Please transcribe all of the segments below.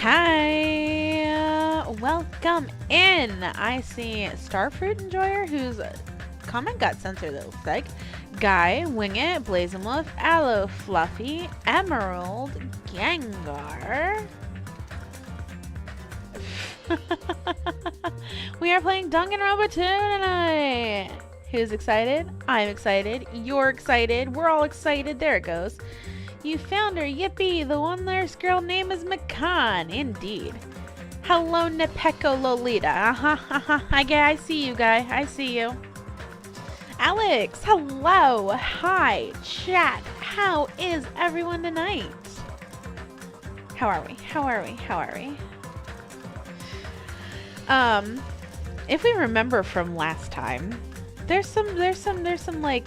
Hi, welcome in. I see Starfruit Enjoyer, whose comment got censored, it looks like. Guy, Wing It, Blazemwolf, Aloe, Fluffy, Emerald, Gengar. We are playing Danganronpa 2 tonight. Who's excited? I'm excited. You're excited. We're all excited. There it goes. You found her, yippee! The one nurse girl name is Makan, indeed. Hello, Nepeko Lolita. I see you, guy. I see you. Alex, hello. Hi, chat. How is everyone tonight? How are we? If we remember from last time, there's some like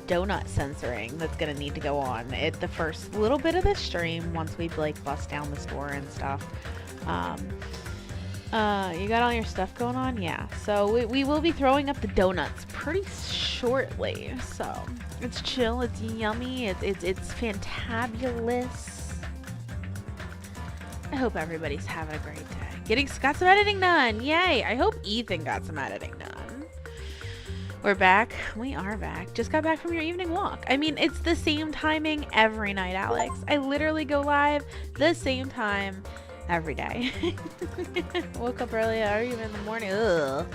donut censoring that's gonna need to go on at the first little bit of the stream once we like bust down the store and stuff. You got all your stuff going on? Yeah. So we will be throwing up the donuts pretty shortly. So it's chill, it's yummy, it's fantabulous. I hope everybody's having a great day. Got some editing done. Yay! I hope Ethan got some editing done. We're back. We are back. Just got back from your evening walk. I mean, it's the same timing every night, Alex. I literally go live the same time every day. Woke up early. Are you in the morning? Ugh.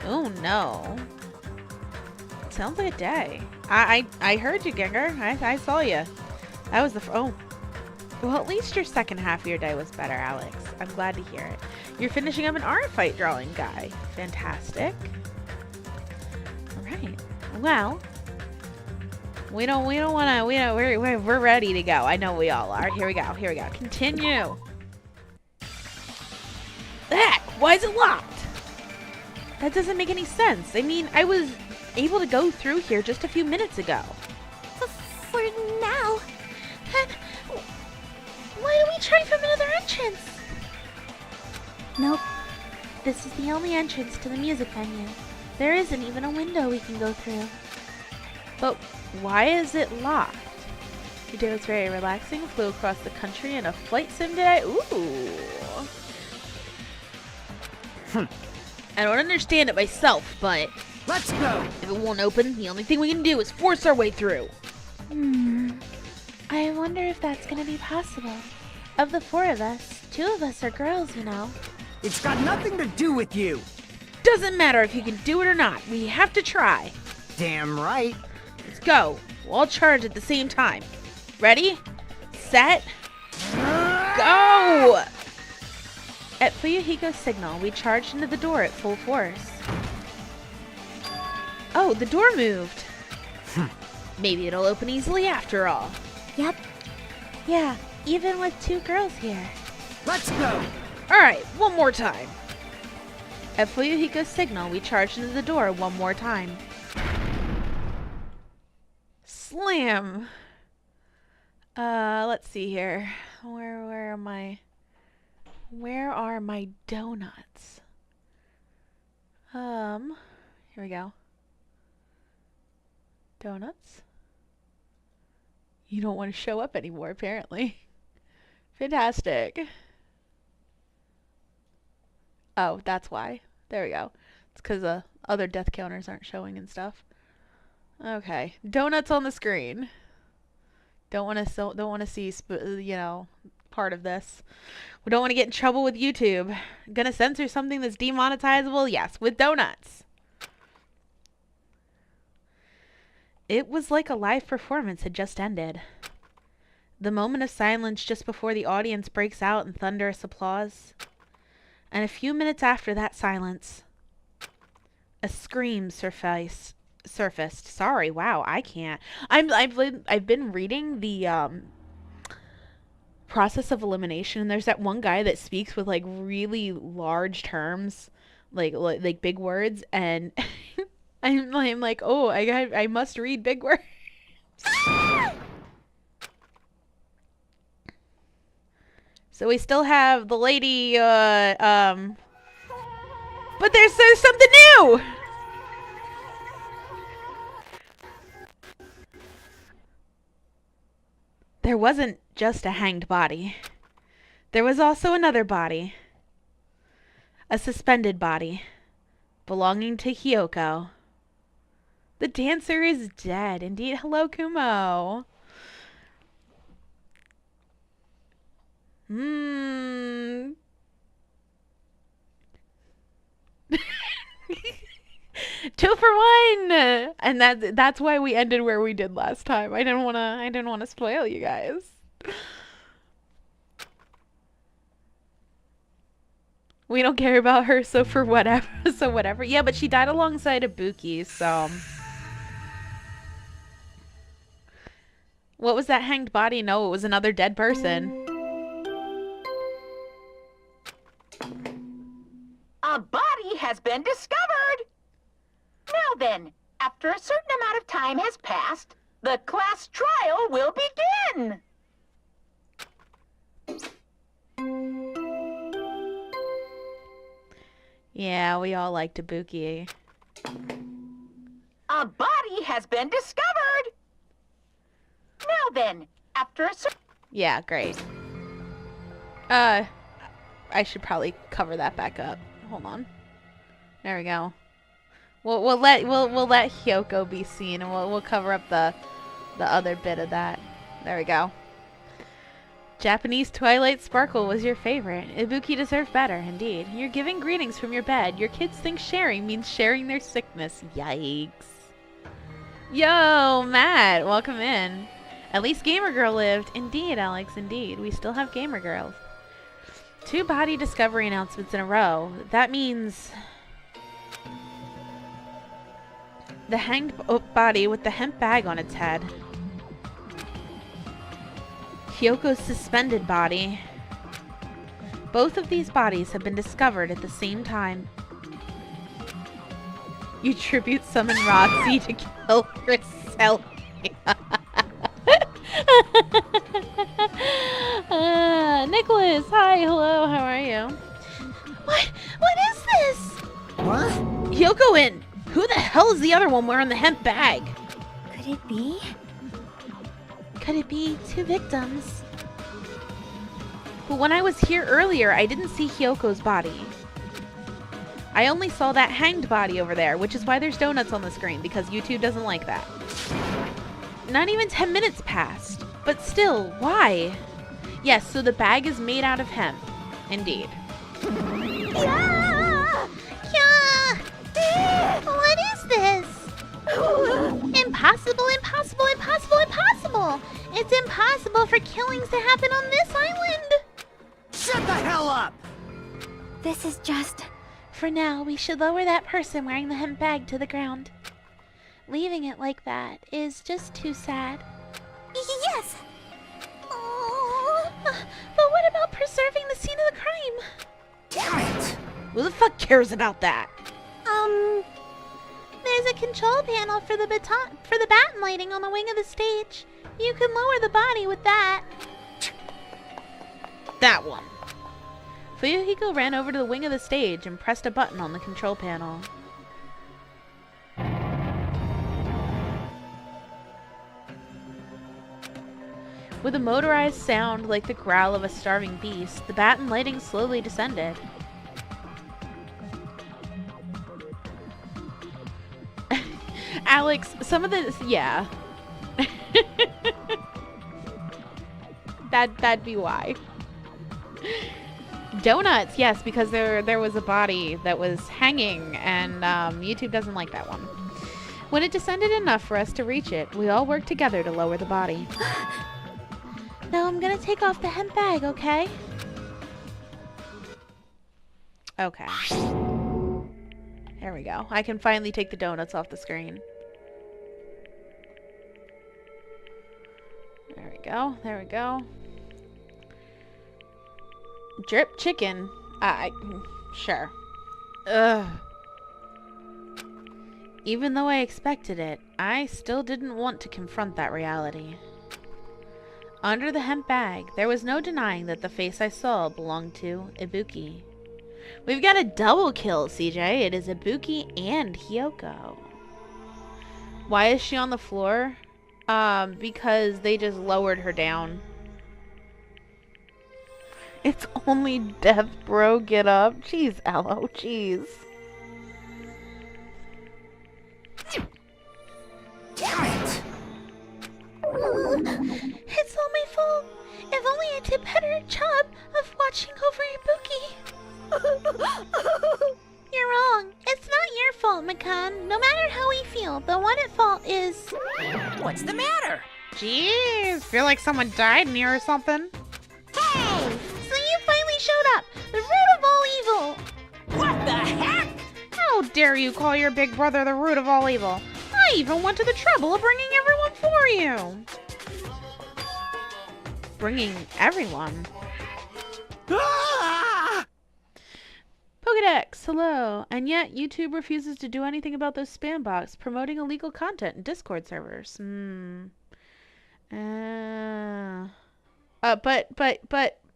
Oh no. Sounds like a day. I heard you, Gengar. I saw you. That was the oh. Well, at least your second half of your day was better, Alex. I'm glad to hear it. You're finishing up an art fight drawing, Guy. Fantastic. Well, we're ready to go. I know we all are. Here we go. Continue. Heck, why is it locked? That doesn't make any sense. I mean, I was able to go through here just a few minutes ago. For now. Why don't we try from another entrance? Nope. This is the only entrance to the music venue. There isn't even a window we can go through. But why is it locked? Your day was very relaxing. Flew across the country in a flight sim today. Ooh. I don't understand it myself, but let's go. If it won't open, the only thing we can do is force our way through. I wonder if that's gonna be possible. Of the four of us, two of us are girls, you know. It's got nothing to do with you. Doesn't matter if you can do it or not. We have to try. Damn right. Let's go. We'll all charge at the same time. Ready? Set? Go! At Fuyuhiko's signal, we charged into the door at full force. Oh, the door moved. Maybe it'll open easily after all. Yep. Yeah, even with two girls here. Let's go! Alright, one more time. At Fuyuhiko's signal, we charged into the door one more time. Slam! Let's see here. Where are my donuts? Here we go. Donuts? You don't want to show up anymore, apparently. Fantastic. Oh, that's why. There we go. It's because other death counters aren't showing and stuff. Okay, donuts on the screen. Don't want to see, part of this. We don't want to get in trouble with YouTube. Gonna censor something that's demonetizable? Yes, with donuts. It was like a live performance had just ended. The moment of silence just before the audience breaks out in thunderous applause. And a few minutes after that silence, a scream surfaced. Sorry, wow, I can't. I've been reading the process of elimination, and there's that one guy that speaks with like really large terms, like big words, and I'm like, oh, I must read big words. So we still have the lady, but there's something new! There wasn't just a hanged body. There was also another body. A suspended body. Belonging to Hiyoko. The dancer is dead. Indeed. Hello, Kumo. Hmm. 2 for 1, and that's why we ended where we did last time. I didn't wanna spoil you guys. We don't care about her, so for whatever. So whatever. Yeah, but she died alongside Ibuki, so. What was that hanged body? No, it was another dead person. A body has been discovered! Now then, after a certain amount of time has passed, the class trial will begin! Yeah, we all liked Ibuki. A body has been discovered! Now then, after a certain... Yeah, great. I should probably cover that back up. Hold on. There we go. We'll let Hiyoko be seen, and we'll cover up the other bit of that. There we go. Japanese Twilight Sparkle was your favorite. Ibuki deserved better, indeed. You're giving greetings from your bed. Your kids think sharing means sharing their sickness. Yikes. Yo, Matt, welcome in. At least Gamer Girl lived. Indeed, Alex, indeed. We still have Gamer Girls. 2 body discovery announcements in a row. That means the hanged body with the hemp bag on its head. Hiyoko's suspended body. Both of these bodies have been discovered at the same time. You tribute summon Roxy to kill Griselda. Nicholas, hi, hello, how are you? What is this? What? Hiyoko in! Who the hell is the other one wearing the hemp bag? Could it be? Could it be 2 victims? But when I was here earlier, I didn't see Hiyoko's body. I only saw that hanged body over there, which is why there's donuts on the screen, because YouTube doesn't like that. Not even 10 minutes passed. But still, why? Yes, so the bag is made out of hemp. Indeed. Yeah! What is this? Impossible, impossible, impossible, impossible! It's impossible for killings to happen on this island! Shut the hell up! This is just... For now, we should lower that person wearing the hemp bag to the ground. Leaving it like that is just too sad. Yes! Oh. But what about preserving the scene of the crime? Damn it! Who the fuck cares about that? There's a control panel for the baton lighting on the wing of the stage. You can lower the body with that. That one. Fuyuhiko ran over to the wing of the stage and pressed a button on the control panel. With a motorized sound like the growl of a starving beast, the baton lighting slowly descended. Alex, some of this, yeah. That'd be why. Donuts, yes, because there was a body that was hanging, and YouTube doesn't like that one. When it descended enough for us to reach it, we all worked together to lower the body. Now I'm gonna take off the hemp bag, okay? Okay. There we go. I can finally take the donuts off the screen. There we go. There we go. Drip chicken. Sure. Ugh. Even though I expected it, I still didn't want to confront that reality. Under the hemp bag, there was no denying that the face I saw belonged to Ibuki. We've got a double kill, CJ. It is Ibuki and Hiyoko. Why is she on the floor? Because they just lowered her down. It's only death, bro. Get up. Jeez, Aloe. Jeez. Damn it! It's all my fault. If only I did better job of watching over Ibuki. You're wrong. It's not your fault, Makan. No matter how we feel, the one at fault is... What's the matter? Jeez. Feel like someone died in here or something. Hey! So you finally showed up. The root of all evil. What the heck? How dare you call your big brother the root of all evil? I even went to the trouble of bringing everyone for you. Bringing everyone? Ah! Pokedex, hello. And yet, YouTube refuses to do anything about those spam bots promoting illegal content in Discord servers.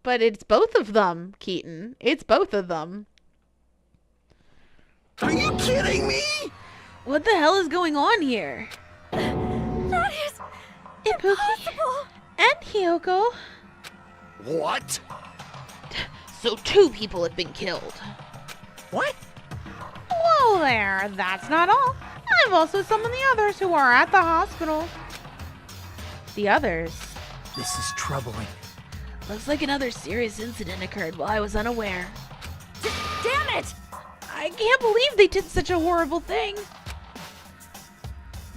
But it's both of them, Keaton. It's both of them. Are you kidding me? What the hell is going on here? That is Ibuki impossible. and Hiyoko. What? So 2 people have been killed. What? Whoa there, that's not all. I've also summoned the others who are at the hospital. The others? This is troubling. Looks like another serious incident occurred while I was unaware. Damn it! I can't believe they did such a horrible thing.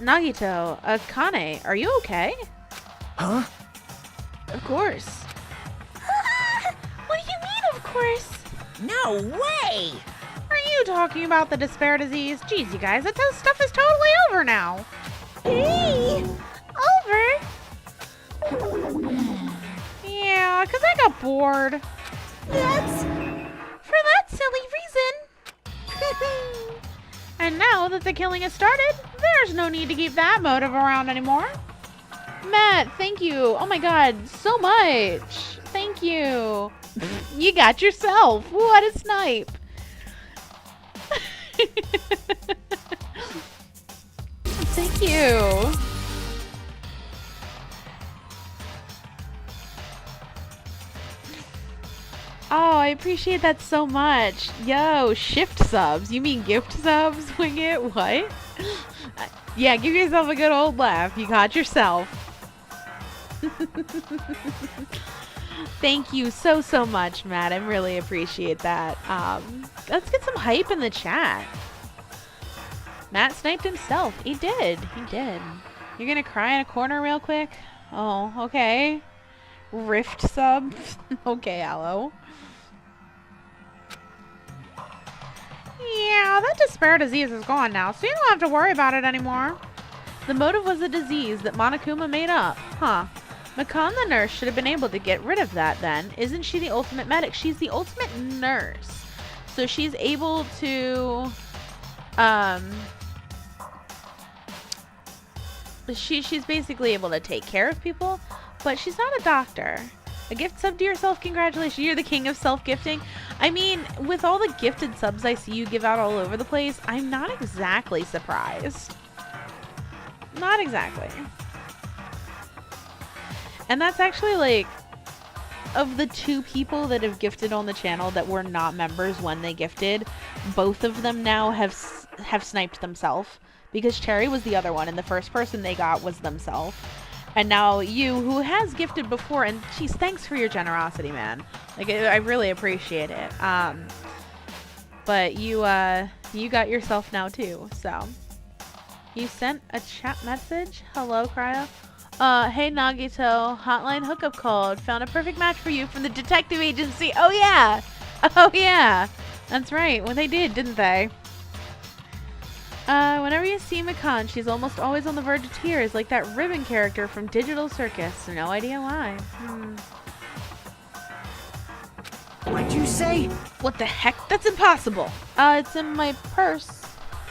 Nagito, Akane, are you okay? Huh? Of course. What do you mean, of course? No way! Are you talking about the despair disease? Jeez, you guys, that stuff is totally over now. Hey! Over? Yeah, because I got bored. That's... For that silly reason. And now that the killing has started, there's no need to keep that motive around anymore. Matt, thank you. Oh my god, so much. Thank you. You got yourself. What a snipe. Thank you. Oh, I appreciate that so much. Yo, shift subs. You mean gift subs, Wing It? What? Yeah, give yourself a good old laugh. You got yourself. Thank you so much, Matt. I really appreciate that. Let's get some hype in the chat. Matt sniped himself. He did. He did. You're gonna cry in a corner real quick? Oh, okay. Rift sub? Okay, Aloe. Yeah, that despair disease is gone now, so you don't have to worry about it anymore. The motive was a disease that Monokuma made up. Huh. Makan the nurse should have been able to get rid of that then. Isn't she the ultimate medic? She's the ultimate nurse. So she's able to... She's basically able to take care of people, but she's not a doctor. A gift sub to yourself, congratulations. You're the king of self-gifting. I mean, with all the gifted subs I see you give out all over the place, I'm not exactly surprised. Not exactly. And that's actually like, of the 2 people that have gifted on the channel that were not members when they gifted, both of them now have sniped themselves. Because Cherry was the other one, and the first person they got was themselves. And now you, who has gifted before, and geez, thanks for your generosity, man. Like, I really appreciate it. But you got yourself now too, so. You sent a chat message? Hello, Cryo. Hey Nagito, hotline hookup called. Found a perfect match for you from the detective agency. Oh yeah! Oh yeah! That's right, well they did, didn't they? Whenever you see Makan, she's almost always on the verge of tears, like that ribbon character from Digital Circus. No idea why. What'd you say? What the heck? That's impossible! It's in my purse,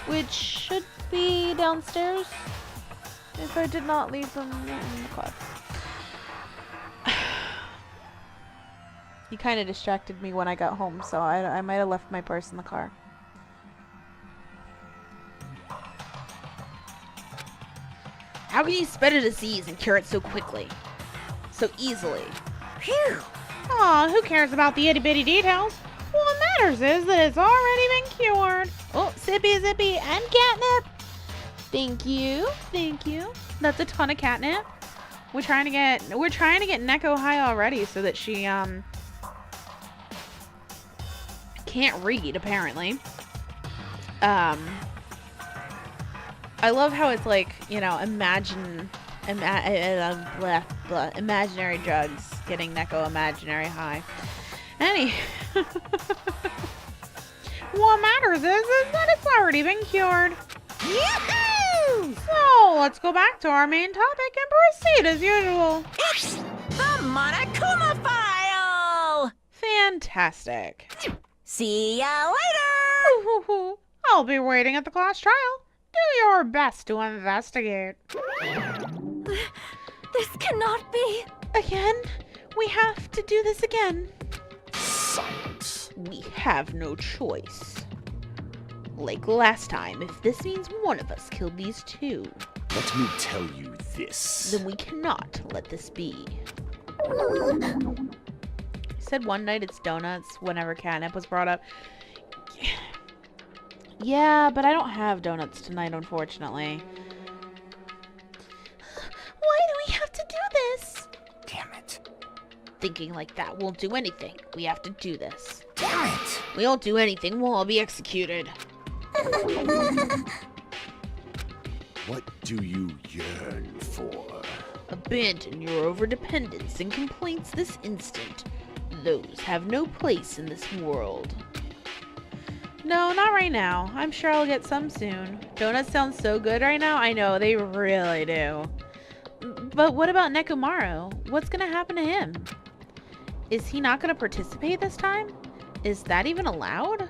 which should be downstairs, if I did not leave them in the car. He kind of distracted me when I got home, so I might have left my purse in the car. How can you spread a disease and cure it so quickly? So easily? Phew! Aw, who cares about the itty-bitty details? What matters is that it's already been cured. Oh, sippy, zippy, and catnip. Thank you, thank you. That's a ton of catnip. We're trying to get Neko high already so that she can't read, apparently. I love how it's like, you know, imaginary drugs getting Neko imaginary high. What matters is that it's already been cured. Yahoo! So let's go back to our main topic and proceed as usual. It's the Monokuma file! Fantastic. See ya later! I'll be waiting at the class trial. Do your best to investigate. This cannot be. Again? We have to do this again. Silence. We have no choice. Like last time, if this means one of us killed these two, Let me tell you this. then we cannot let this be. Said one night it's donuts whenever catnip was brought up. Yeah, but I don't have donuts tonight, unfortunately. Why do we have to do this? Damn it. Thinking like that won't do anything. We have to do this. Damn it! We don't do anything, we'll all be executed. What do you yearn for? Abandon your overdependence and complaints this instant. Those have no place in this world. No, not right now. I'm sure I'll get some soon. Donuts sound so good right now. I know, they really do. But what about Nekomaru? What's gonna happen to him? Is he not gonna participate this time? Is that even allowed?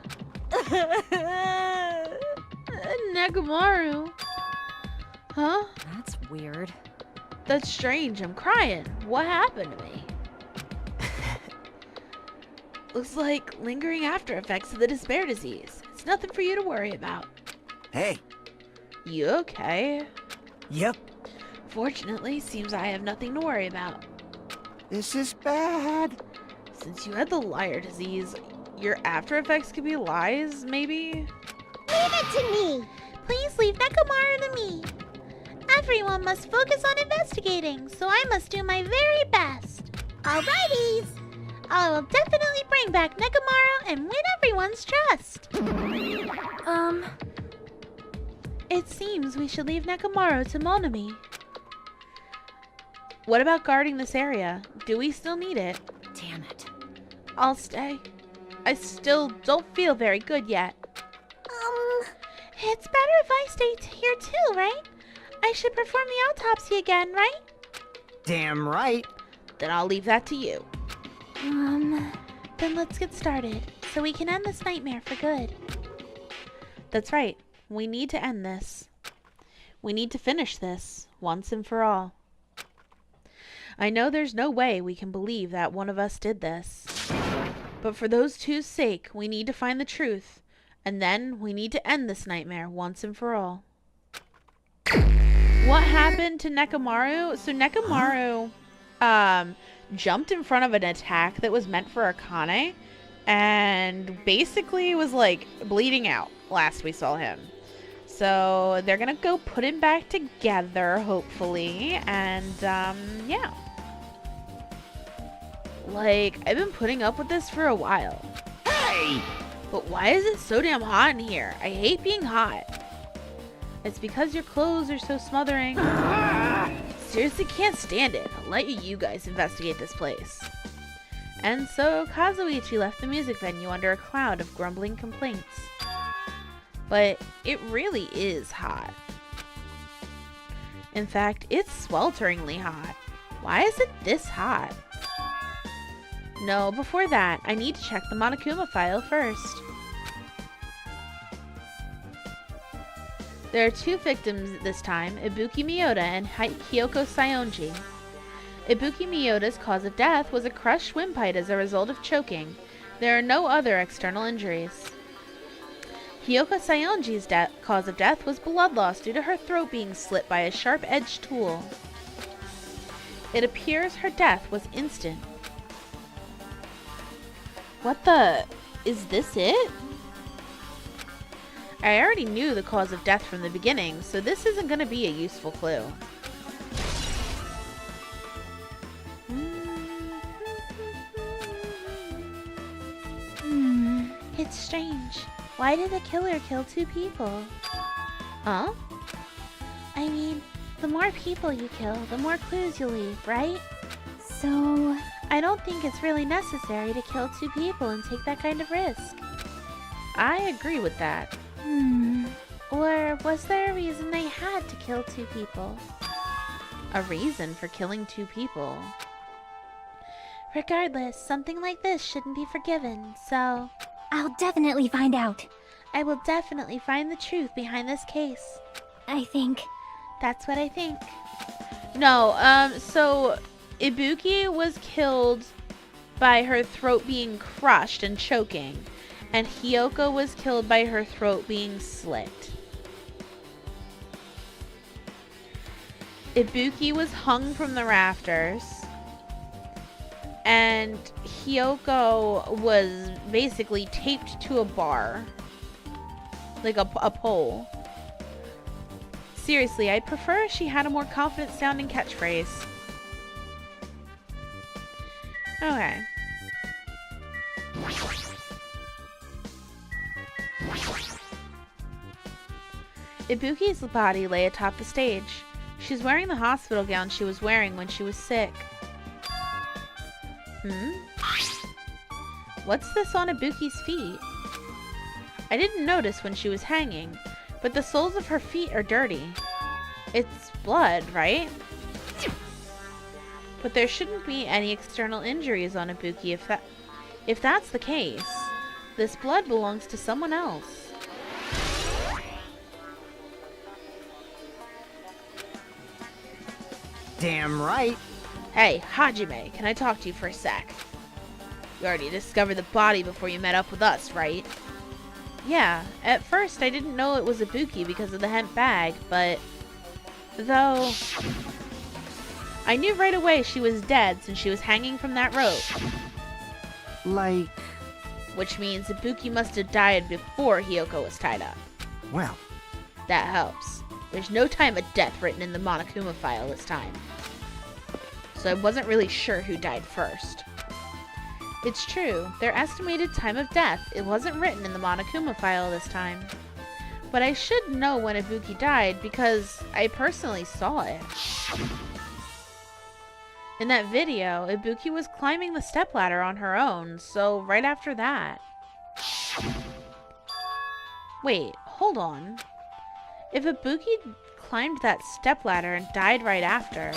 Nekomaru. Huh? That's weird. That's strange. I'm crying. What happened to me? Looks like lingering after effects of the despair disease. It's nothing for you to worry about. Hey. You okay? Yep. Fortunately, seems I have nothing to worry about. This is bad. Since you had the liar disease, your after effects could be lies, maybe? Leave it to me. Please leave Nekomaru to me. Everyone must focus on investigating, so I must do my very best. Alrighties. I will definitely bring back Nekomaru and win everyone's trust. It seems we should leave Nekomaru to Monami. What about guarding this area? Do we still need it? Damn it. I'll stay. I still don't feel very good yet. It's better if I stay here too, right? I should perform the autopsy again, right? Damn right. Then I'll leave that to you. Then let's get started, so we can end this nightmare for good. That's right. We need to end this. We need to finish this, once and for all. I know there's no way we can believe that one of us did this. But for those two's sake, we need to find the truth. And then we need to end this nightmare once and for all. What happened to Nekomaru? So Nekomaru, jumped in front of an attack that was meant for Akane and basically was like bleeding out last we saw him. So they're gonna go put him back together, hopefully, and yeah. Like, I've been putting up with this for a while. Hey! But why is it so damn hot in here? I hate being hot. It's because your clothes are so smothering. Seriously can't stand it. I'll let you guys investigate this place. And so Kazuichi left the music venue under a cloud of grumbling complaints. But it really is hot. In fact, it's swelteringly hot. Why is it this hot? No, before that, I need to check the Monokuma file first. There are two victims this time, Ibuki Miyota and Hiyoko Sayonji. Ibuki Miyota's cause of death was a crushed windpipe as a result of choking. There are no other external injuries. Hiyoko Sayonji's cause of death was blood loss due to her throat being slit by a sharp-edged tool. It appears her death was instant. What the? Is this it? I already knew the cause of death from the beginning, so this isn't going to be a useful clue. It's strange. Why did the killer kill 2 people? Huh? I mean, the more people you kill, the more clues you leave, right? So, I don't think it's really necessary to kill 2 people and take that kind of risk. I agree with that. Or was there a reason they had to kill 2 people? A reason for killing 2 people? Regardless, something like this shouldn't be forgiven, so... I'll definitely find out. I will definitely find the truth behind this case. I think. That's what I think. No, so Ibuki was killed by her throat being crushed and choking, and Hiyoko was killed by her throat being slit. Ibuki was hung from the rafters, and Hiyoko was basically taped to a bar. Like a pole. Seriously, I'd prefer if she had a more confident sounding catchphrase. Okay. Ibuki's body lay atop the stage. She's wearing the hospital gown she was wearing when she was sick. What's this on Ibuki's feet? I didn't notice when she was hanging, but the soles of her feet are dirty. It's blood, right? But there shouldn't be any external injuries on Ibuki if that's the case. This blood belongs to someone else. Damn right. Hey, Hajime, can I talk to you for a sec? You already discovered the body before you met up with us, right? Yeah, at first I didn't know it was Ibuki because of the hemp bag, but... Though... I knew right away she was dead since she was hanging from that rope. Like... Which means Ibuki must have died before Hiyoko was tied up. Well... That helps. There's no time of death written in the Monokuma file this time. So I wasn't really sure who died first. It's true, their estimated time of death, it wasn't written in the Monokuma file this time. But I should know when Ibuki died because I personally saw it. In that video, Ibuki was climbing the stepladder on her own, so right after that. Wait, hold on. If Ibuki climbed that stepladder and died right after,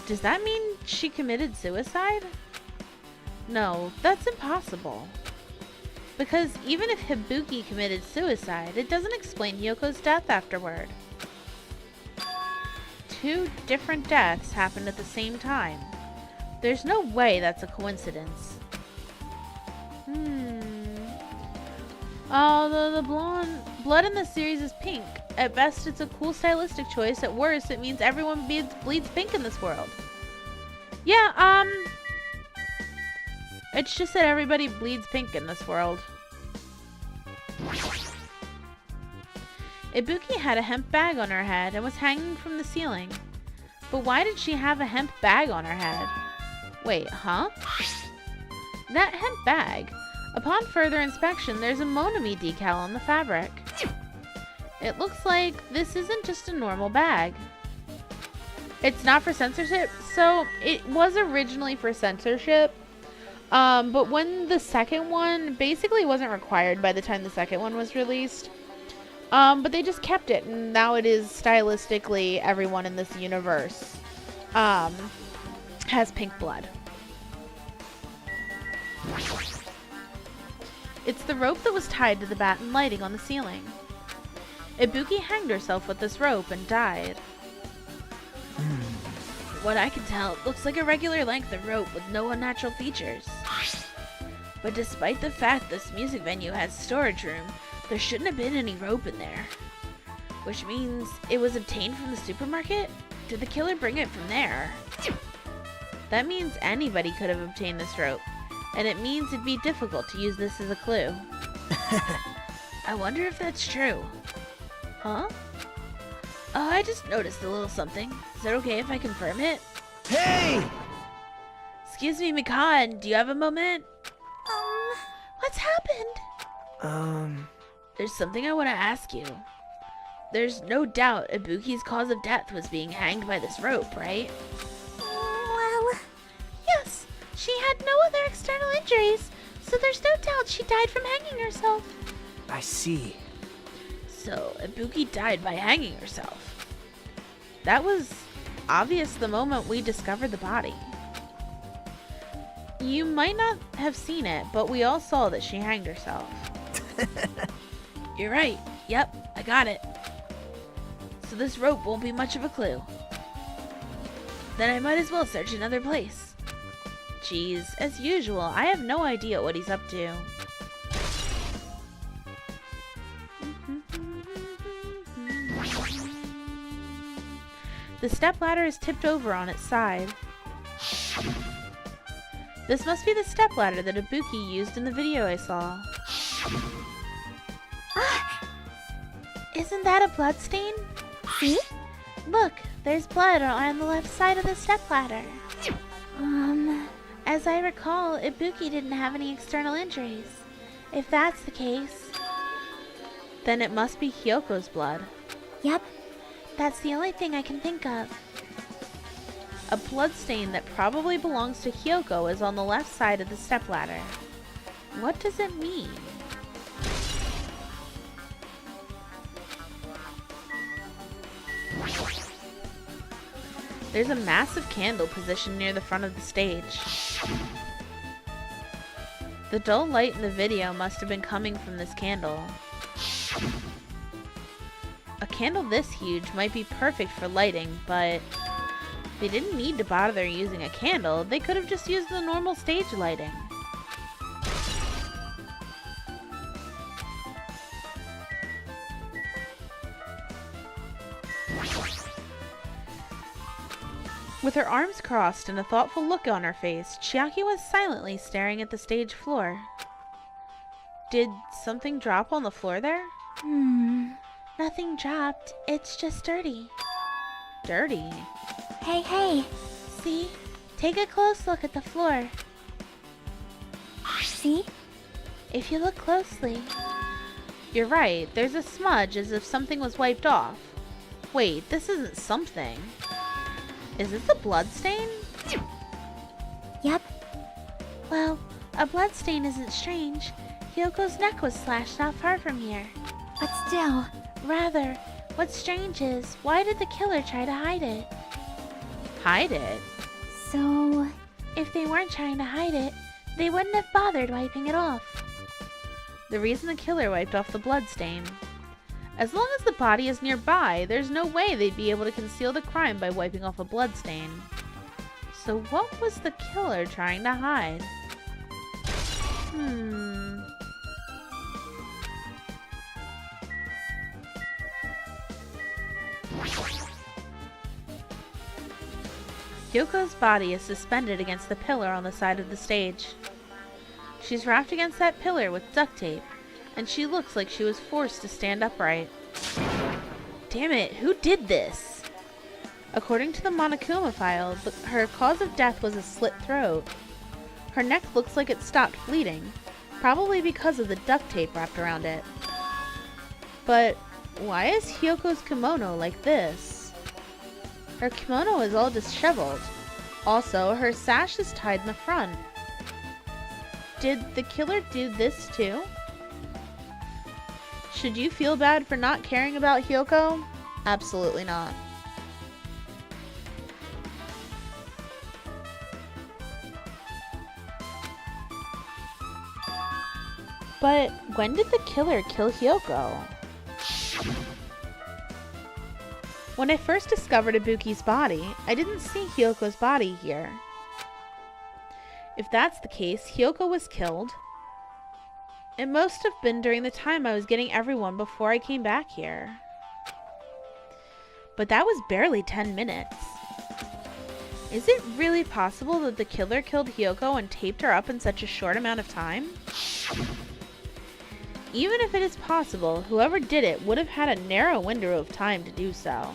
does that mean she committed suicide? No, that's impossible. Because even if Ibuki committed suicide, it doesn't explain Hiyoko's death afterward. 2 different deaths happened at the same time. There's no way that's a coincidence. Oh, the blood in this series is pink. At best, it's a cool stylistic choice. At worst, it means everyone bleeds pink in this world. Yeah, it's just that everybody bleeds pink in this world. Ibuki had a hemp bag on her head and was hanging from the ceiling. But why did she have a hemp bag on her head? Wait, huh? That hemp bag. Upon further inspection, there's a Monami decal on the fabric. It looks like this isn't just a normal bag. It's not for censorship, so it was originally for censorship. But when the second one basically wasn't required by the time the second one was released. But they just kept it, and now it is stylistically everyone in this universe has pink blood. It's the rope that was tied to the batten lighting on the ceiling. Ibuki hanged herself with this rope and died. From what I can tell, it looks like a regular length of rope with no unnatural features. But despite the fact this music venue has a storage room, there shouldn't have been any rope in there. Which means it was obtained from the supermarket? Did the killer bring it from there? That means anybody could have obtained this rope. And it means it'd be difficult to use this as a clue. I wonder if that's true. Huh? Oh, I just noticed a little something. Is it okay if I confirm it? Hey! Excuse me, Mikan, do you have a moment? What's happened? There's something I want to ask you. There's no doubt Ibuki's cause of death was being hanged by this rope, right? Well, yes. She had no other external injuries, so there's no doubt she died from hanging herself. I see. So, Ibuki died by hanging herself. That was obvious the moment we discovered the body. You might not have seen it, but we all saw that she hanged herself. You're right. Yep, I got it. So this rope won't be much of a clue. Then I might as well search another place. Geez, as usual, I have no idea what he's up to. The stepladder is tipped over on its side. This must be the stepladder that Ibuki used in the video I saw. Isn't that a bloodstain? See? Look, there's blood on the left side of the stepladder. As I recall, Ibuki didn't have any external injuries. If that's the case... Then it must be Hiyoko's blood. Yep, that's the only thing I can think of. A bloodstain that probably belongs to Hiyoko is on the left side of the stepladder. What does it mean? There's a massive candle positioned near the front of the stage. The dull light in the video must have been coming from this candle. A candle this huge might be perfect for lighting, but they didn't need to bother using a candle. They could have just used the normal stage lighting. With her arms crossed and a thoughtful look on her face, Chiaki was silently staring at the stage floor. Did something drop on the floor there? Nothing dropped. It's just dirty. Dirty? Hey. See? Take a close look at the floor. See? If you look closely. You're right. There's a smudge as if something was wiped off. Wait, this isn't something. Is this a bloodstain? Yep. Well, a bloodstain isn't strange. Hyoko's neck was slashed not far from here. But still, rather, what's strange is, why did the killer try to hide it? Hide it? So, if they weren't trying to hide it, they wouldn't have bothered wiping it off. The reason the killer wiped off the bloodstain. As long as the body is nearby, there's no way they'd be able to conceal the crime by wiping off a bloodstain. So what was the killer trying to hide? Hyoko's body is suspended against the pillar on the side of the stage. She's wrapped against that pillar with duct tape, and she looks like she was forced to stand upright. Damn it, who did this? According to the Monokuma file, her cause of death was a slit throat. Her neck looks like it stopped bleeding, probably because of the duct tape wrapped around it. But why is Hiyoko's kimono like this? Her kimono is all disheveled. Also, her sash is tied in the front. Did the killer do this too? Should you feel bad for not caring about Hiyoko? Absolutely not. But when did the killer kill Hiyoko? When I first discovered Ibuki's body, I didn't see Hiyoko's body here. If that's the case, Hiyoko was killed. It must have been during the time I was getting everyone before I came back here. But that was barely 10 minutes. Is it really possible that the killer killed Hiyoko and taped her up in such a short amount of time? Even if it is possible, whoever did it would have had a narrow window of time to do so.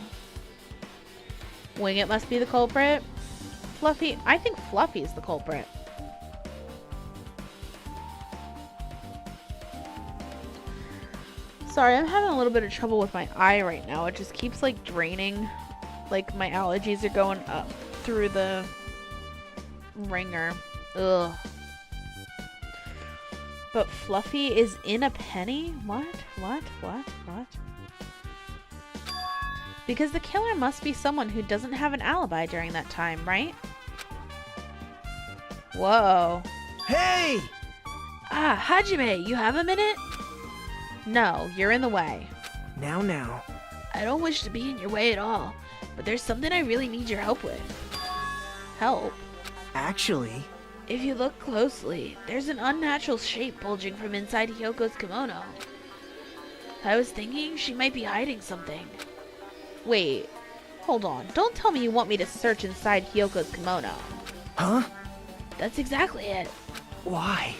Wing It must be the culprit. Fluffy, I think Fluffy's the culprit. Sorry, I'm having a little bit of trouble with my eye right now. It just keeps like draining. Like my allergies are going up through the ringer. Ugh. But Fluffy is in a penny? What? Because the killer must be someone who doesn't have an alibi during that time, right? Whoa. Hey! Ah, Hajime, you have a minute? No, you're in the way. Now. I don't wish to be in your way at all, but there's something I really need your help with. Help? Actually... If you look closely, there's an unnatural shape bulging from inside Hiyoko's kimono. I was thinking she might be hiding something. Wait, hold on. Don't tell me you want me to search inside Hiyoko's kimono. Huh? That's exactly it. Why?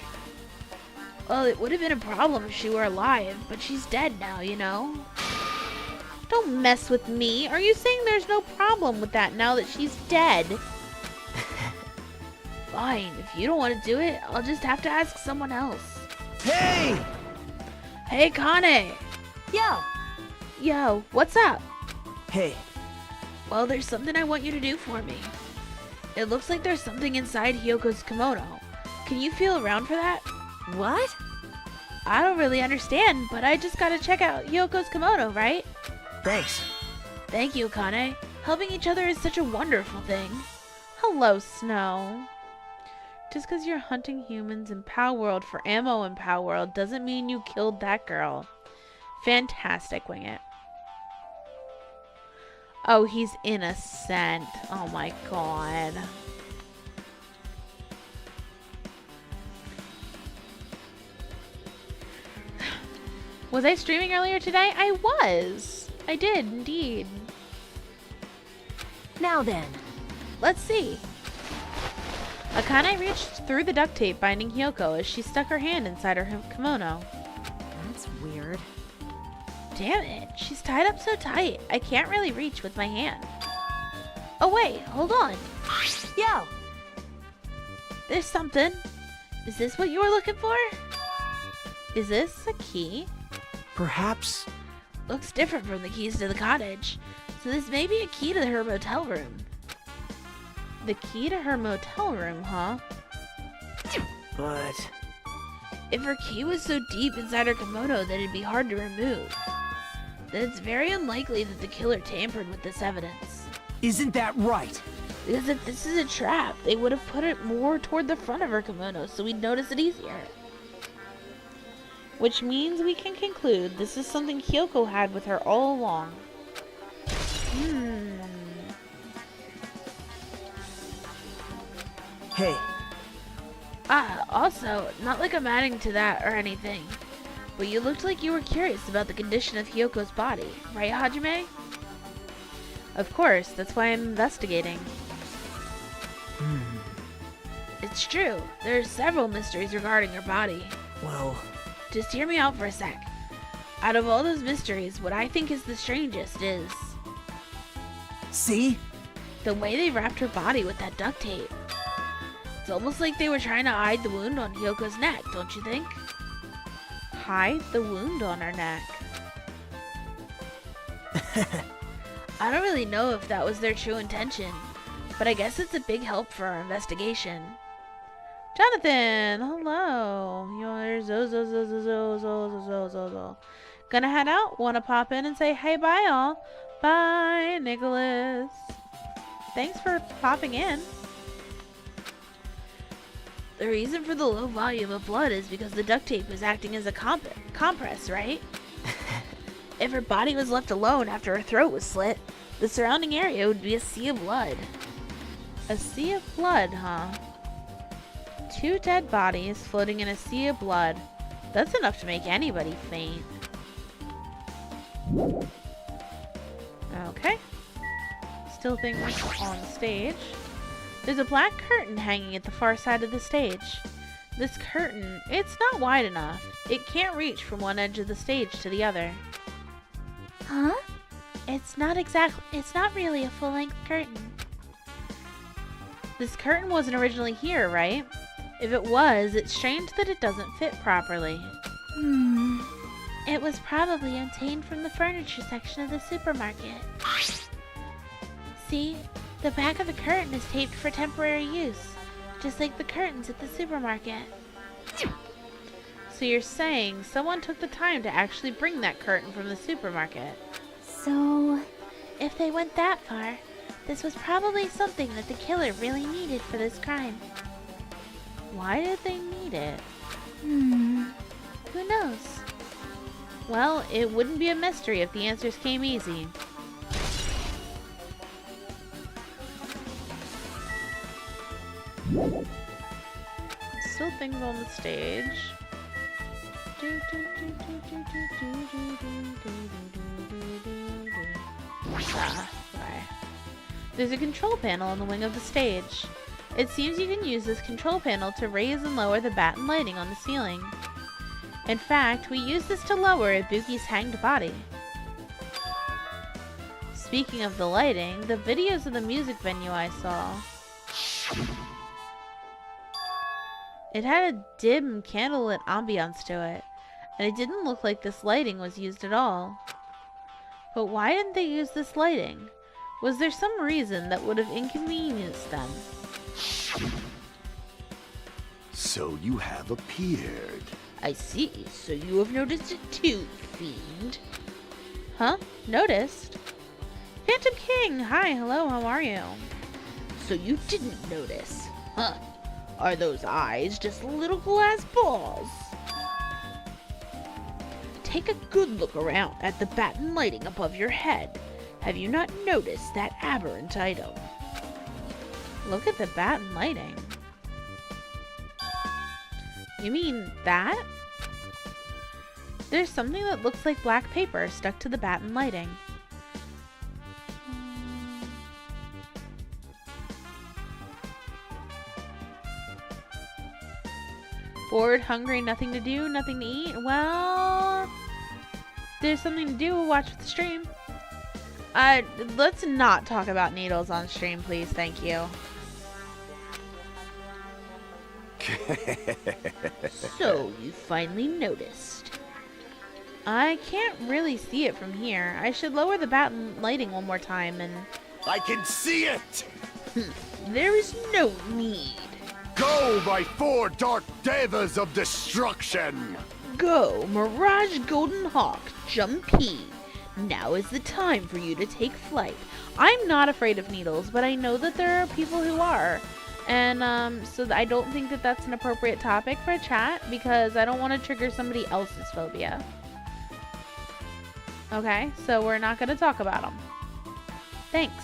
Well, it would have been a problem if she were alive, but she's dead now, you know? Don't mess with me. Are you saying there's no problem with that now that she's dead? Fine, if you don't want to do it, I'll just have to ask someone else. Hey! Hey, Kane! Yo, what's up? Hey, Well, there's something I want you to do for me. It looks like there's something inside Hiyoko's kimono. Can you feel around for that? What? I don't really understand, but I just gotta check out Hiyoko's kimono, right? thanks. Thank you, Kane. Helping each other is such a wonderful thing. Hello, Snow. Just because you're hunting humans in Pow World for ammo in Pow World doesn't mean you killed that girl. Fantastic, Wing It. Oh, he's innocent. Oh my god. Was I streaming earlier today? I was. I did, indeed. Now then. Let's see. Akane reached through the duct tape binding Hiyoko as she stuck her hand inside her kimono. That's weird. Damn it, she's tied up so tight, I can't really reach with my hand. Oh wait, hold on. Yo! There's something. Is this what you were looking for? Is this a key? Perhaps... Looks different from the keys to the cottage. So this may be a key to her motel room. The key to her motel room, huh? But... If her key was so deep inside her kimono that it'd be hard to remove, then it's very unlikely that the killer tampered with this evidence. Isn't that right? Because if this is a trap, they would have put it more toward the front of her kimono so we'd notice it easier. Which means we can conclude this is something Hiyoko had with her all along. Hey, Ah, also, not like I'm adding to that or anything, but you looked like you were curious about the condition of Hiyoko's body, right, Hajime? Of course, that's why I'm investigating. It's true, there are several mysteries regarding her body. well... Just hear me out for a sec. Out of all those mysteries, what I think is the strangest is See? the way they wrapped her body with that duct tape. It's almost like they were trying to hide the wound on Hiyoko's neck, don't you think? Hide the wound on her neck. I don't really know if that was their true intention, but I guess it's a big help for our investigation. Jonathan, hello. You're Zo. Gonna head out? Wanna pop in and say hey bye all? Bye, Nicholas. Thanks for popping in. The reason for the low volume of blood is because the duct tape was acting as a compress, right? If her body was left alone after her throat was slit, the surrounding area would be a sea of blood. A sea of blood, huh? 2 dead bodies floating in a sea of blood. That's enough to make anybody faint. Okay. Still things on stage. There's a black curtain hanging at the far side of the stage. This curtain, it's not wide enough. It can't reach from one edge of the stage to the other. Huh? It's not really a full-length curtain. This curtain wasn't originally here, right? If it was, it's strange that it doesn't fit properly. It was probably obtained from the furniture section of the supermarket. See? The back of the curtain is taped for temporary use, just like the curtains at the supermarket. So you're saying someone took the time to actually bring that curtain from the supermarket? So, if they went that far, this was probably something that the killer really needed for this crime. Why did they need it? Who knows? Well, it wouldn't be a mystery if the answers came easy. Still things on the stage. Okay. There's a control panel on the wing of the stage. It seems you can use this control panel to raise and lower the batten lighting on the ceiling. In fact, we use this to lower Ibuki's hanged body. Speaking of the lighting, the videos of the music venue I saw, it had a dim candlelit ambiance to it, and it didn't look like this lighting was used at all. But why didn't they use this lighting? Was there some reason that would have inconvenienced them? So you have appeared. I see, so you have noticed it too, fiend. Huh? Noticed? Phantom King! Hi, hello, how are you? So you didn't notice? Huh? Are those eyes just little glass balls? Take a good look around at the batten lighting above your head. Have you not noticed that aberrant item? Look at the batten lighting. You mean that? There's something that looks like black paper stuck to the batten lighting. Bored, hungry, nothing to do, nothing to eat? Well, there's something to do. We'll watch the stream. Let's not talk about needles on stream, please. Thank you. So, you finally noticed. I can't really see it from here. I should lower the batten lighting one more time and... I can see it! There is no need. Go, my 4 dark devas of destruction! Go, Mirage Golden Hawk, Jumpy. Now is the time for you to take flight. I'm not afraid of needles, but I know that there are people who are. And so I don't think that that's an appropriate topic for a chat because I don't want to trigger somebody else's phobia. Okay, so we're not going to talk about them. Thanks.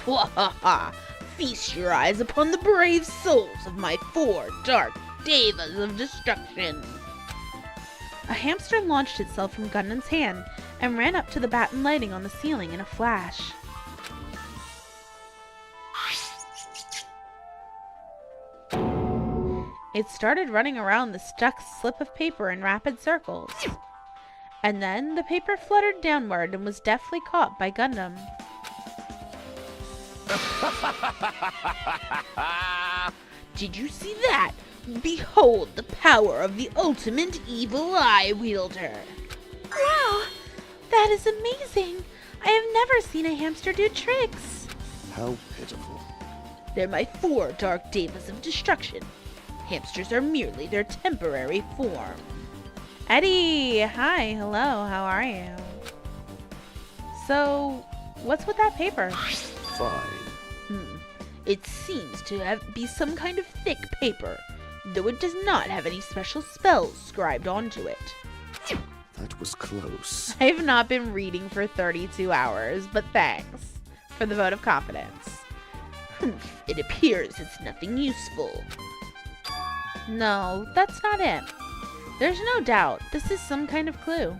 Wahaha! Feast your eyes upon the brave souls of my 4 dark devas of destruction. A hamster launched itself from Gundam's hand and ran up to the batten lighting on the ceiling in a flash. It started running around the stuck slip of paper in rapid circles. And then the paper fluttered downward and was deftly caught by Gundam. Did you see that? Behold the power of the ultimate evil eye wielder. Wow! That is amazing! I have never seen a hamster do tricks. How pitiful. They're my 4 dark devas of destruction. Hamsters are merely their temporary form. Eddie! Hi, hello, how are you? So, what's with that paper? Fine. It seems to be some kind of thick paper, though it does not have any special spells scribed onto it. That was close. I have not been reading for 32 hours, but thanks for the vote of confidence. It appears it's nothing useful. No, that's not it. There's no doubt this is some kind of clue.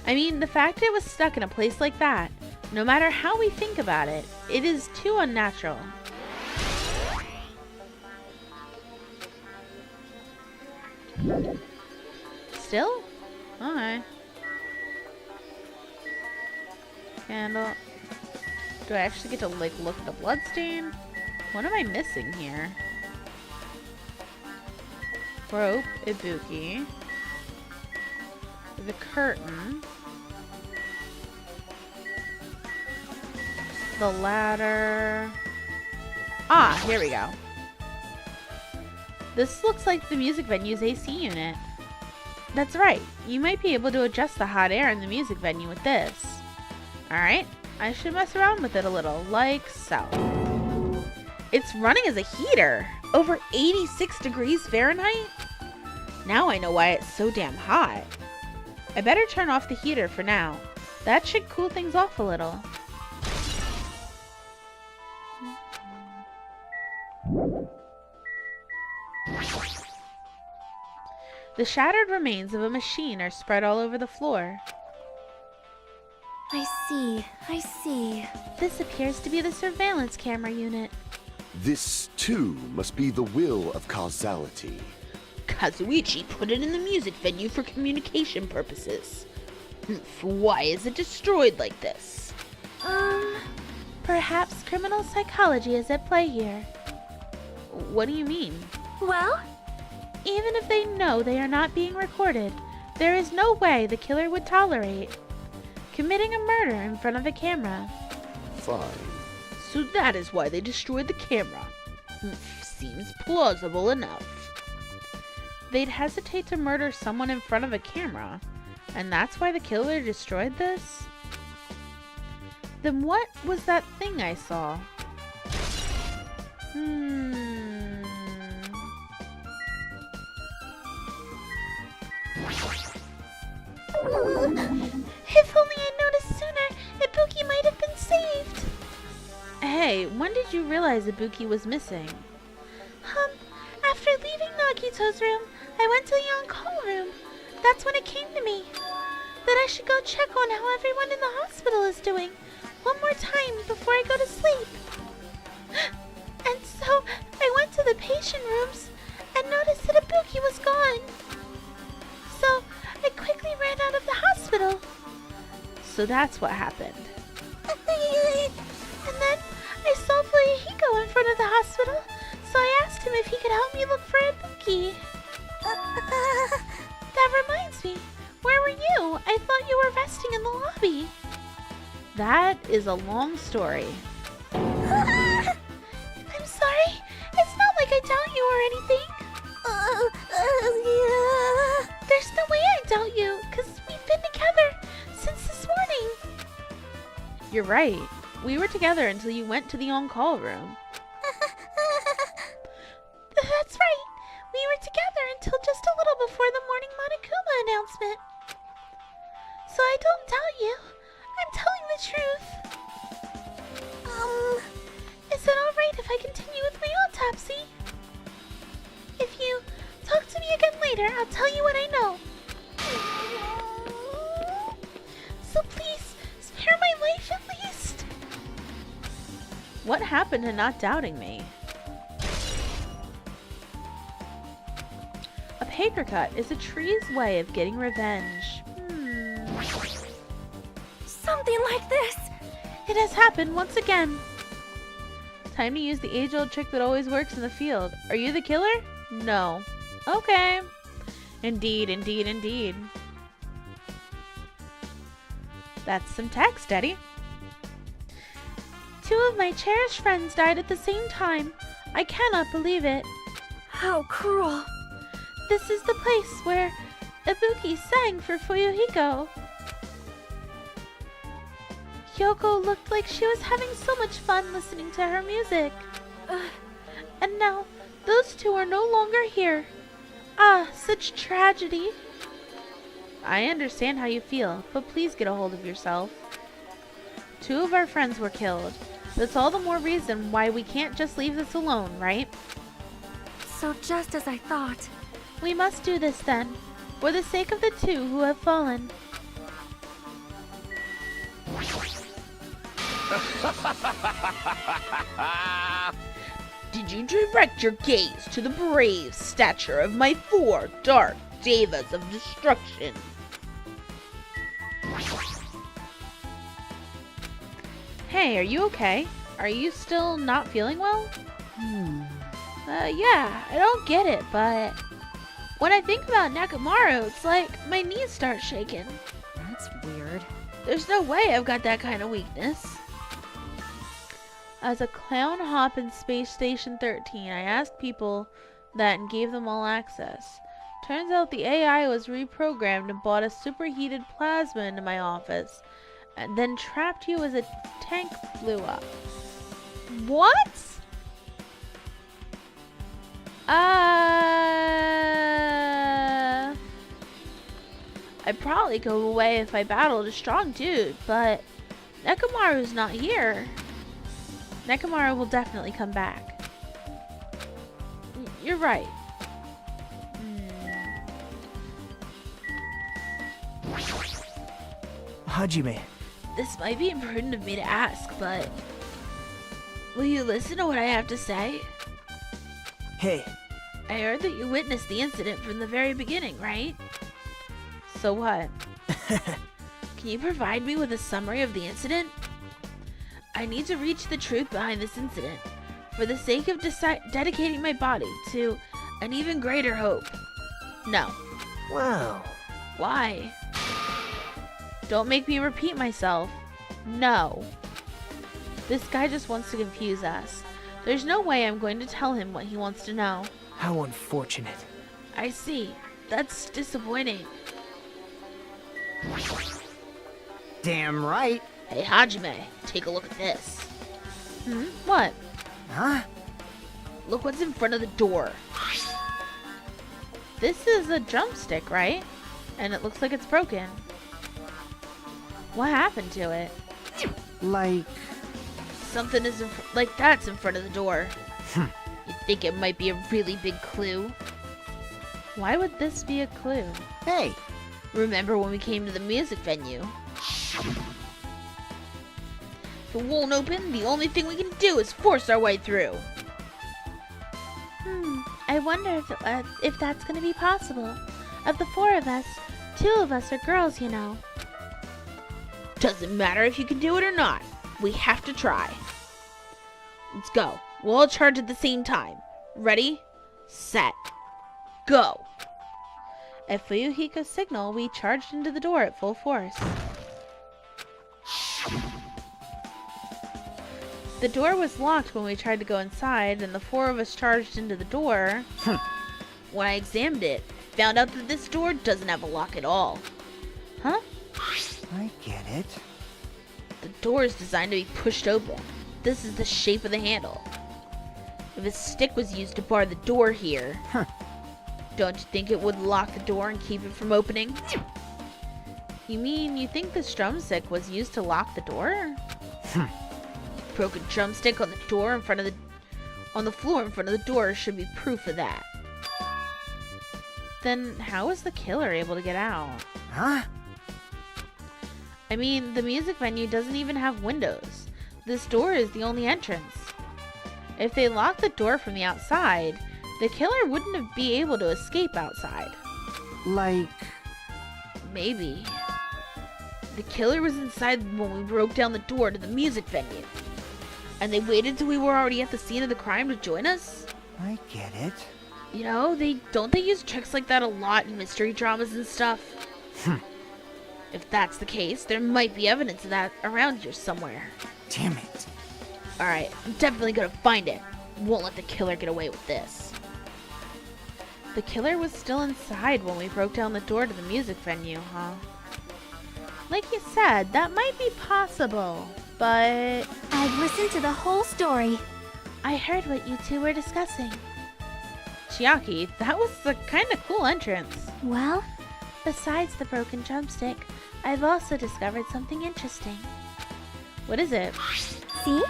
I mean, the fact it was stuck in a place like that, No matter how we think about it, it is too unnatural. Still? Okay. Candle. Do I actually get to, like, look at the bloodstain? What am I missing here? Rope, Ibuki. The curtain. The ladder. Ah, here we go. This looks like the music venue's AC unit. That's right. You might be able to adjust the hot air in the music venue with this. Alright, I should mess around with it a little, like so. It's running as a heater! Over 86 degrees Fahrenheit? Now I know why it's so damn hot. I better turn off the heater for now. That should cool things off a little. The shattered remains of a machine are spread all over the floor. I see. This appears to be the surveillance camera unit. This, too, must be the will of causality. Kazuichi put it in the music venue for communication purposes. Why is it destroyed like this? Perhaps criminal psychology is at play here. What do you mean? Well, Even if they know they are not being recorded, there is no way the killer would tolerate committing a murder in front of a camera. Fine. So that is why they destroyed the camera. Seems plausible enough. They'd hesitate to murder someone in front of a camera, and that's why the killer destroyed this? Then what was that thing I saw? If only I'd noticed sooner, Ibuki might have been saved. Hey, when did you realize Ibuki was missing? After leaving Nagito's room, I went to the on-call room. That's when it came to me. That I should go check on how everyone in the hospital is doing one more time before I go to sleep. And so, I went to the patient rooms and noticed that Ibuki was gone. So, I quickly ran out of the hospital. So that's what happened. And then, I saw Hiyoko in front of the hospital, so I asked him if he could help me look for Ibuki. That reminds me, where were you? I thought you were resting in the lobby. That is a long story. I'm sorry. It's not like I doubt you or anything. There's no way I doubt you, because we've been together since this morning. You're right. We were together until you went to the on-call room. That's right. We were together until just a little before the morning Monokuma announcement. So I don't doubt you. I'm telling the truth. Is it alright if I continue with my autopsy? If you talk to me again later, I'll tell you what I know. So please, spare my life at least. What happened to not doubting me? A paper cut is a tree's way of getting revenge. something like this. It has happened once again. Time to use the age-old trick that always works in the field. Are you the killer? No. Okay. Indeed, indeed, indeed. That's some text, Eddie. 2 of my cherished friends died at the same time. I cannot believe it. How cruel. This is the place where Ibuki sang for Fuyuhiko. Hiyoko looked like she was having so much fun listening to her music. And now, those 2 are no longer here. Ah, such tragedy. I understand how you feel, but please get a hold of yourself. 2 of our friends were killed. That's all the more reason why we can't just leave this alone, right? So just as I thought. We must do this then, for the sake of the 2 who have fallen. Did you direct your gaze to the brave stature of my 4 dark devas of destruction? Hey, are you okay? Are you still not feeling well? Yeah, I don't get it, but when I think about Nekomaru, it's like my knees start shaking. That's weird. There's no way I've got that kind of weakness. As a clown hop in Space Station 13, I asked people that and gave them all access. Turns out the AI was reprogrammed and bought a superheated plasma into my office, and then trapped you as a tank blew up. What? I'd probably go away if I battled a strong dude, but Nekomaru's not here. Nekomaru will definitely come back. You're right. Hajime, This might be imprudent of me to ask, but will you listen to what I have to say? hey, I heard that you witnessed the incident from the very beginning, right? So what? Can you provide me with a summary of the incident? I need to reach the truth behind this incident, for the sake of dedicating my body to an even greater hope. No. wow. Why? Don't make me repeat myself. No. This guy just wants to confuse us. There's no way I'm going to tell him what he wants to know. How unfortunate. I see. That's disappointing. Damn right. Hey, Hajime, take a look at this. What? Huh? Look what's in front of the door. This is a drumstick, right? And it looks like it's broken. What happened to it? Like, Something is like that's in front of the door. You think it might be a really big clue? Why would this be a clue? hey, Remember when we came to the music venue? If it won't open, the only thing we can do is force our way through. I wonder if that's gonna be possible. Of the 4 of us, 2 of us are girls, you know. Doesn't matter if you can do it or not. We have to try. Let's go. We'll all charge at the same time. Ready? Set. Go. At Fuyuhiko's signal, we charged into the door at full force. The door was locked when we tried to go inside, and the 4 of us charged into the door. When I examined it, found out that this door doesn't have a lock at all. Huh? I get it. The door is designed to be pushed open. This is the shape of the handle. If a stick was used to bar the door here, don't you think it would lock the door and keep it from opening? You mean you think this drumstick was used to lock the door? Broken drumstick on the door in front of on the floor in front of the door should be proof of that. Then how was the killer able to get out? Huh? I mean, the music venue doesn't even have windows. This door is the only entrance. If they locked the door from the outside, the killer wouldn't be able to escape outside. Like, Maybe. The killer was inside when we broke down the door to the music venue. And they waited till we were already at the scene of the crime to join us? I get it. You know, don't they use tricks like that a lot in mystery dramas and stuff? If that's the case, there might be evidence of that around here somewhere. Damn it. Alright, I'm definitely gonna find it. Won't let the killer get away with this. The killer was still inside when we broke down the door to the music venue, huh? Like you said, that might be possible, but I've listened to the whole story. I heard what you 2 were discussing. Chiaki, that was a kind of cool entrance. Well, Besides the broken drumstick, I've also discovered something interesting. What is it? see?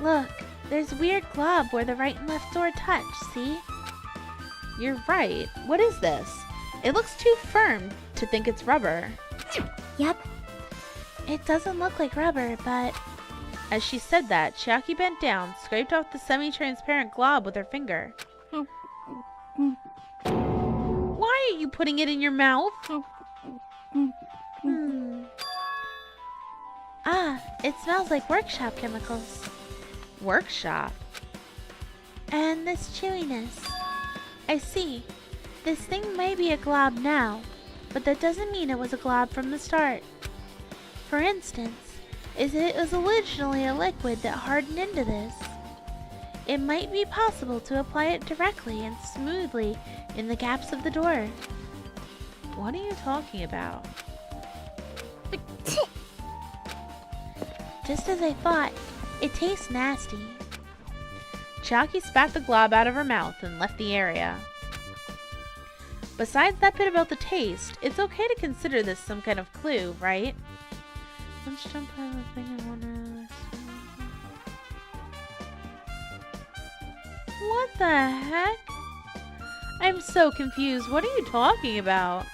Look, there's a weird glob where the right and left door touch, see? You're right. What is this? It looks too firm to think it's rubber. Yep. It doesn't look like rubber, but... As she said that, Chiaki bent down, scraped off the semi-transparent glob with her finger. Why are you putting it in your mouth? Ah, it smells like workshop chemicals. Workshop? And this chewiness. I see. This thing may be a glob now, but that doesn't mean it was a glob from the start. For instance, if it was originally a liquid that hardened into this, it might be possible to apply it directly and smoothly in the gaps of the door. What are you talking about? Just as I thought, it tastes nasty. Chiaki spat the glob out of her mouth and left the area. Besides that bit about the taste, it's okay to consider this some kind of clue, right? Let's jump out of the thing and wonder. What the heck? I'm so confused. What are you talking about?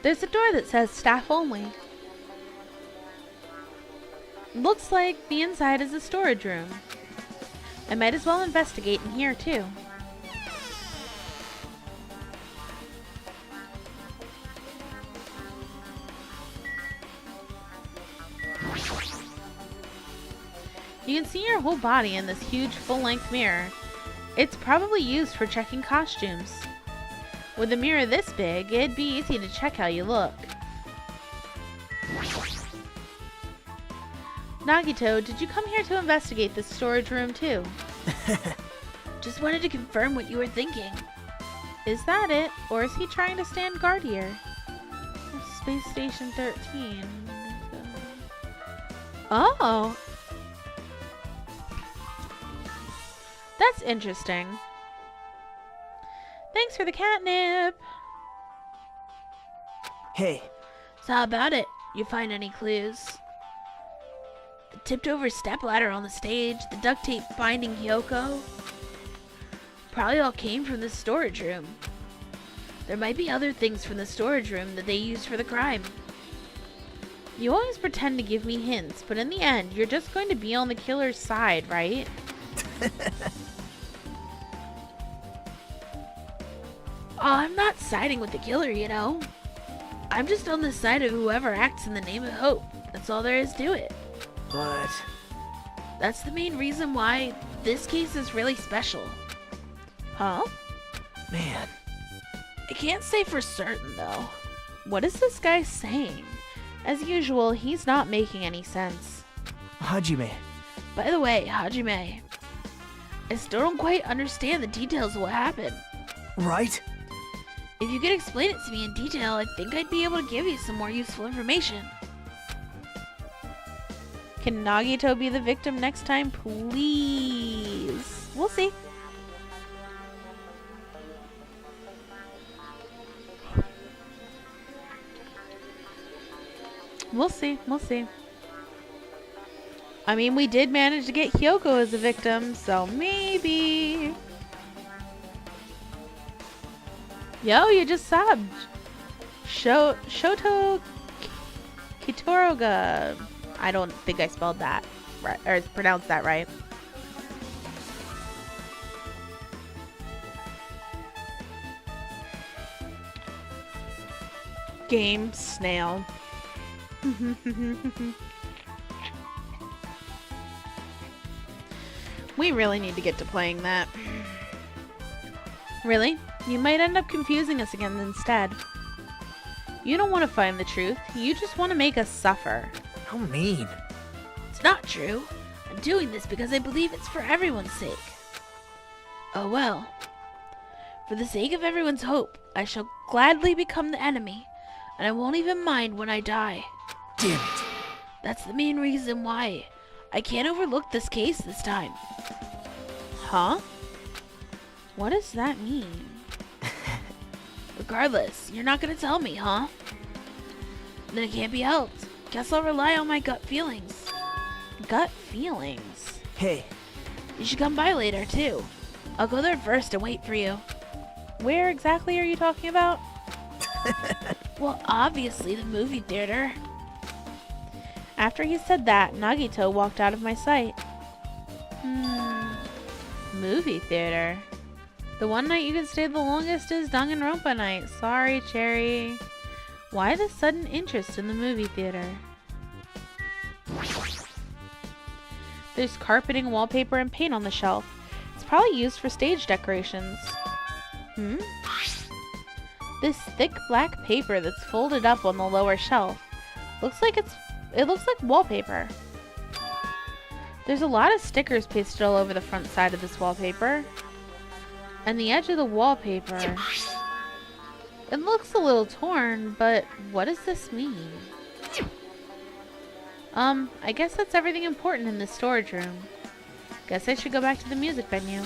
There's a door that says staff only. Looks like the inside is a storage room. I might as well investigate in here too. You can see your whole body in this huge full-length mirror. It's probably used for checking costumes. With a mirror this big, it'd be easy to check how you look. Nagito, did you come here to investigate this storage room too? Just wanted to confirm what you were thinking. Is that it? Or is he trying to stand guard here? Space Station 13. Oh! That's interesting. Thanks for the catnip! Hey, So how about it? You find any clues? The tipped over stepladder on the stage, the duct tape binding Hiyoko. Probably all came from the storage room. There might be other things from the storage room that they used for the crime. You always pretend to give me hints, but in the end, you're just going to be on the killer's side, right? Oh, I'm not siding with the killer, you know. I'm just on the side of whoever acts in the name of hope. That's all there is to it. but That's the main reason why this case is really special. Huh? man, I can't say for certain, though. What is this guy saying? As usual, he's not making any sense. Hajime, By the way, Hajime, I still don't quite understand the details of what happened. right? If you could explain it to me in detail, I think I'd be able to give you some more useful information. Can Nagito be the victim next time, please? We'll see. We'll see. We'll see. I mean, we did manage to get Hiyoko as a victim, so maybe. Yo, you just subbed. Shoto Kitoroga. I don't think I spelled that right or pronounced that right. Game snail. We really need to get to playing that. Really? You might end up confusing us again instead. You don't want to find the truth. You just want to make us suffer. How mean. It's not true. I'm doing this because I believe it's for everyone's sake. Oh well. For the sake of everyone's hope, I shall gladly become the enemy, and I won't even mind when I die. Damn it. That's the main reason why I can't overlook this case this time. Huh? What does that mean? Regardless, you're not gonna tell me, huh? Then it can't be helped. Guess I'll rely on my gut feelings. Gut feelings. Hey, You should come by later, too. I'll go there first and wait for you. Where exactly are you talking about? Well, obviously the movie theater. After he said that, Nagito walked out of my sight. Movie theater. The one night you can stay the longest is Danganronpa night. Sorry, Cherry. Why the sudden interest in the movie theater? There's carpeting, wallpaper, and paint on the shelf. It's probably used for stage decorations. This thick black paper that's folded up on the lower shelf. It looks like wallpaper. There's a lot of stickers pasted all over the front side of this wallpaper. And the edge of the wallpaper. It looks a little torn, but what does this mean? I guess that's everything important in this storage room. Guess I should go back to the music venue.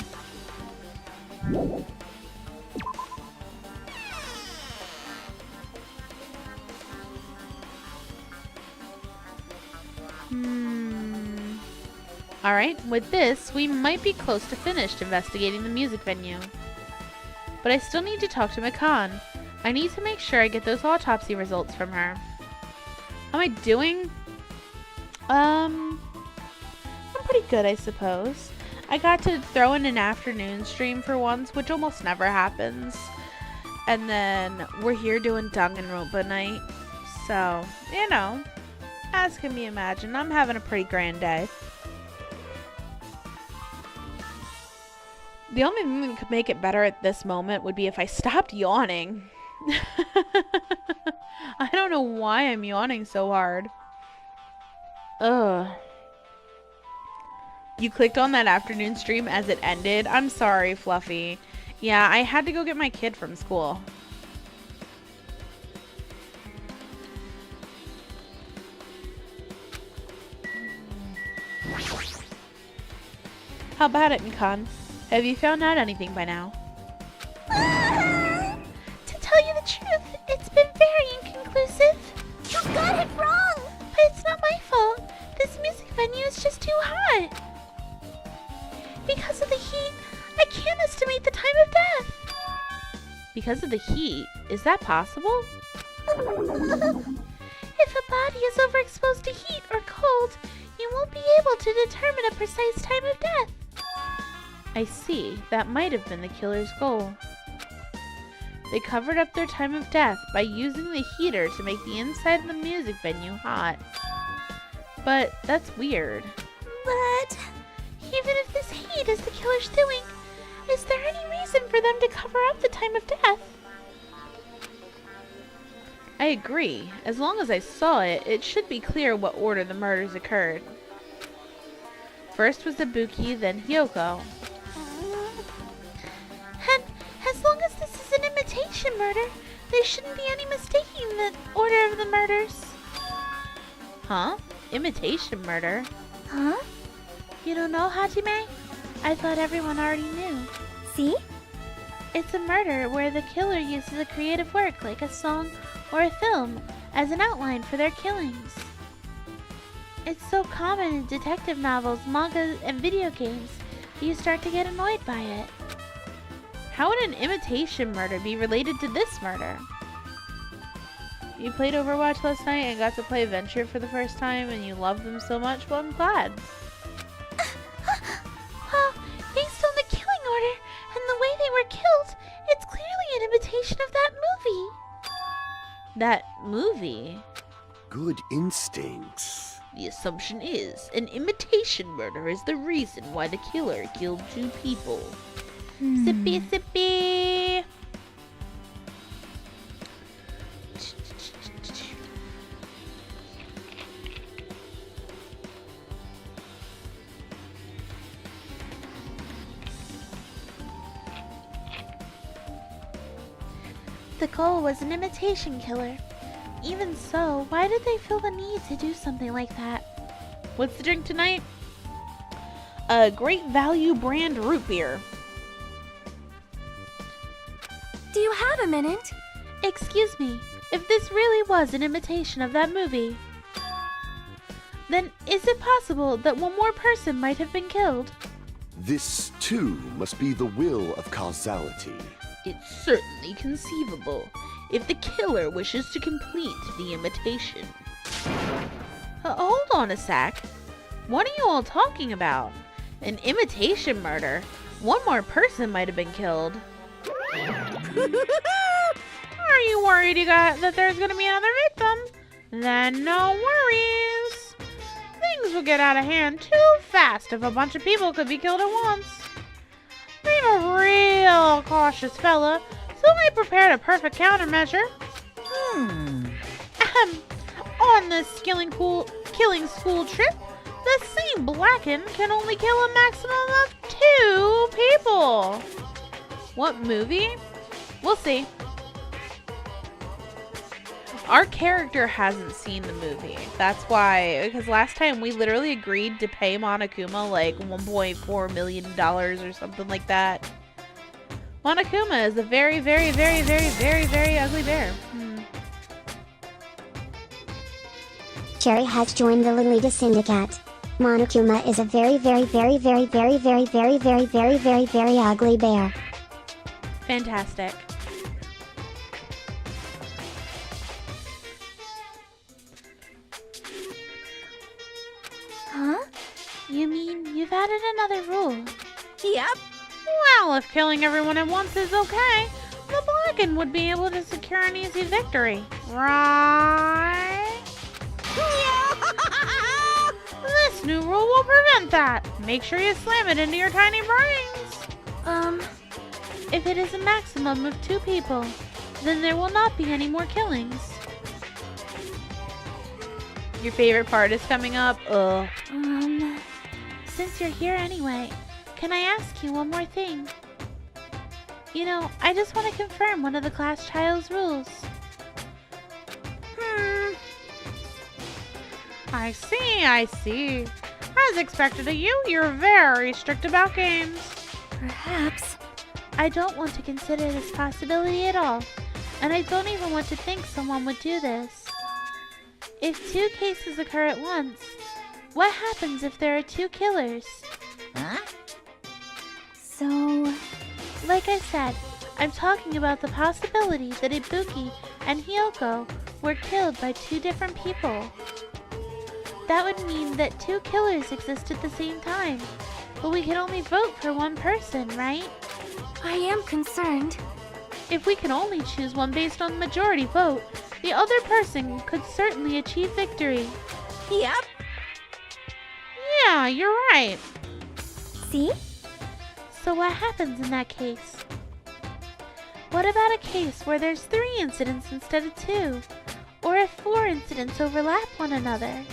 Alright, with this, we might be close to finished investigating the music venue. But I still need to talk to Mikan. I need to make sure I get those autopsy results from her. How am I doing? I'm pretty good, I suppose. I got to throw in an afternoon stream for once, which almost never happens. And then we're here doing Danganronpa night. So, you know, as can be imagined, I'm having a pretty grand day. The only thing that could make it better at this moment would be if I stopped yawning. I don't know why I'm yawning so hard. Ugh. You clicked on that afternoon stream as it ended? I'm sorry, Fluffy. Yeah, I had to go get my kid from school. How about it, Mikan? Have you found out anything by now? To tell you the truth, it's been very inconclusive. You got it wrong! But it's not my fault. This music venue is just too hot. Because of the heat, I can't estimate the time of death. Because of the heat? Is that possible? If a body is overexposed to heat or cold, you won't be able to determine a precise time of death. I see. That might have been the killer's goal. They covered up their time of death by using the heater to make the inside of the music venue hot. But that's weird. But even if this heat is the killer's doing, is there any reason for them to cover up the time of death? I agree. As long as I saw it, it should be clear what order the murders occurred. First was Ibuki, then Hiyoko. And as long as this is an imitation murder, there shouldn't be any mistaking the order of the murders. Huh? Imitation murder? Huh? You don't know, Hajime? I thought everyone already knew. See? It's a murder where the killer uses a creative work like a song or a film as an outline for their killings. It's so common in detective novels, manga, and video games that you start to get annoyed by it. How would an imitation murder be related to this murder? You played Overwatch last night and got to play Venture for the first time and you love them so much? Well, I'm glad. Well, based on the killing order and the way they were killed, it's clearly an imitation of that movie. That movie? Good instincts. The assumption is an imitation murder is the reason why the killer killed 2 people. Sippy, sippy. The goal was an imitation killer. Even so, why did they feel the need to do something like that? What's the drink tonight? A Great Value brand root beer. Do you have a minute? Excuse me, if this really was an imitation of that movie. Then is it possible that one more person might have been killed? This, too, must be the will of causality. It's certainly conceivable if the killer wishes to complete the imitation. Hold on a sec. What are you all talking about? An imitation murder? One more person might have been killed. Are you worried that there's gonna be another victim? Then no worries. Things will get out of hand too fast if a bunch of people could be killed at once. I'm a real cautious fella, so I prepared a perfect countermeasure. On this killing school trip, the same Blacken can only kill a maximum of 2 people. What movie? We'll see. Our character hasn't seen the movie. That's why, because last time we literally agreed to pay Monokuma like $1.4 million or something like that. Monokuma is a very, very, very, very, very, very ugly bear. Cherry has joined the Lolita Syndicate. Monokuma is a very, very, very, very, very, very, very, very, very, very, very ugly bear. Fantastic. Huh? You mean you've added another rule? Yep. Well, if killing everyone at once is okay, the Blacken would be able to secure an easy victory, right? This new rule will prevent that. Make sure you slam it into your tiny brains. If it is a maximum of 2 people, then there will not be any more killings. Your favorite part is coming up. Since you're here anyway, can I ask you one more thing? You know, I just want to confirm one of the class child's rules. I see. As expected of you, you're very strict about games. Perhaps. I don't want to consider this possibility at all, and I don't even want to think someone would do this. If 2 cases occur at once, what happens if there are 2 killers? Huh? So, like I said, I'm talking about the possibility that Ibuki and Hiyoko were killed by 2 different people. That would mean that 2 killers exist at the same time, but we can only vote for one person, right? I am concerned. If we can only choose one based on the majority vote, the other person could certainly achieve victory. Yep. Yeah, you're right. See? So what happens in that case? What about a case where there's 3 incidents instead of 2? Or if 4 incidents overlap one another?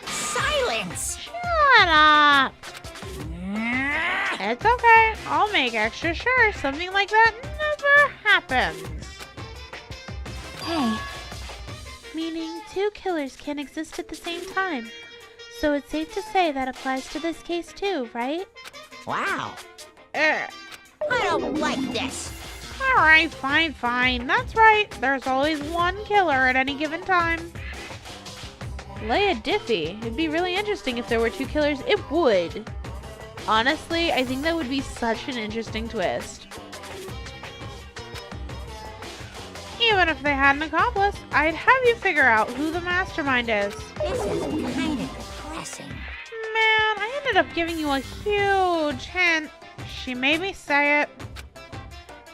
Silence! Shut up. It's okay. I'll make extra sure something like that never happens. Hey. Meaning 2 killers can exist at the same time. So it's safe to say that applies to this case too, right? Wow. I don't like this. Alright, fine. That's right. There's always 1 killer at any given time. Lay a diffie. It'd be really interesting if there were 2 killers. It would. Honestly, I think that would be such an interesting twist. Even if they had an accomplice, I'd have you figure out who the mastermind is. This is kind of depressing. Man, I ended up giving you a huge hint. She made me say it.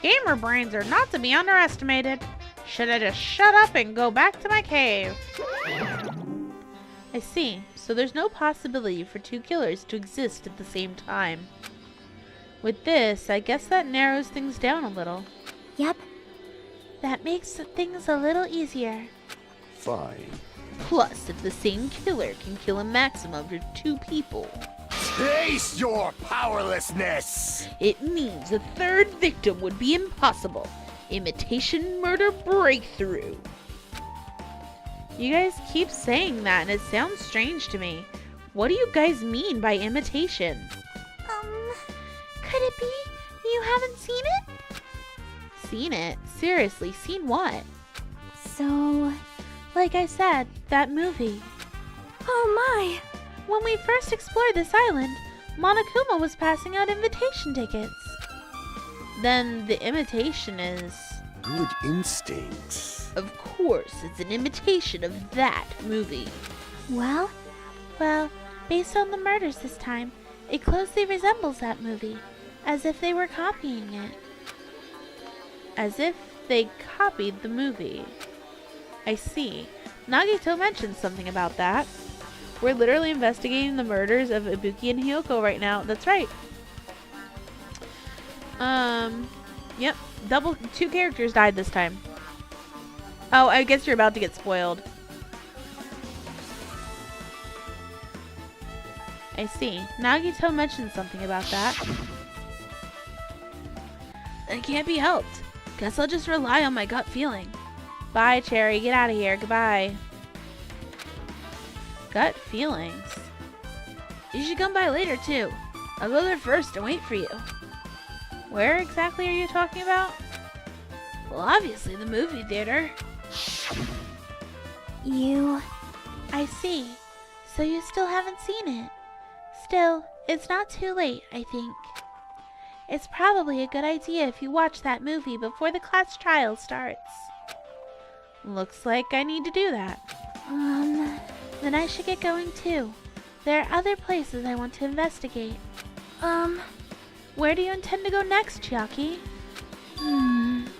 Gamer brains are not to be underestimated. Should I just shut up and go back to my cave? I see. So there's no possibility for 2 killers to exist at the same time. With this, I guess that narrows things down a little. Yep. That makes things a little easier. Fine. Plus, if the same killer can kill a maximum of 2 people, Taste your powerlessness! it means a 3rd victim would be impossible. Imitation murder breakthrough. You guys keep saying that and it sounds strange to me. What do you guys mean by imitation? Could it be you haven't seen it? Seen it? Seriously, seen what? So, like I said, that movie. Oh my! When we first explored this island, Monokuma was passing out invitation tickets. Then the imitation is... Good instincts. Of course, it's an imitation of that movie. Well, based on the murders this time, it closely resembles that movie, as if they were copying it. As if they copied the movie. I see. Nagito mentioned something about that. We're literally investigating the murders of Ibuki and Hiyoko right now. That's right. Yep. Two characters died this time. Oh, I guess you're about to get spoiled. I see. Nagito mentioned something about that. It can't be helped. Guess I'll just rely on my gut feeling. Bye, Cherry. Get out of here. Goodbye. Gut feelings. You should come by later, too. I'll go there first and wait for you. Where exactly are you talking about? Well, obviously the movie theater. I see. So you still haven't seen it. Still, it's not too late, I think. It's probably a good idea if you watch that movie before the class trial starts. Looks like I need to do that. Then I should get going too. There are other places I want to investigate. Where do you intend to go next, Chiaki?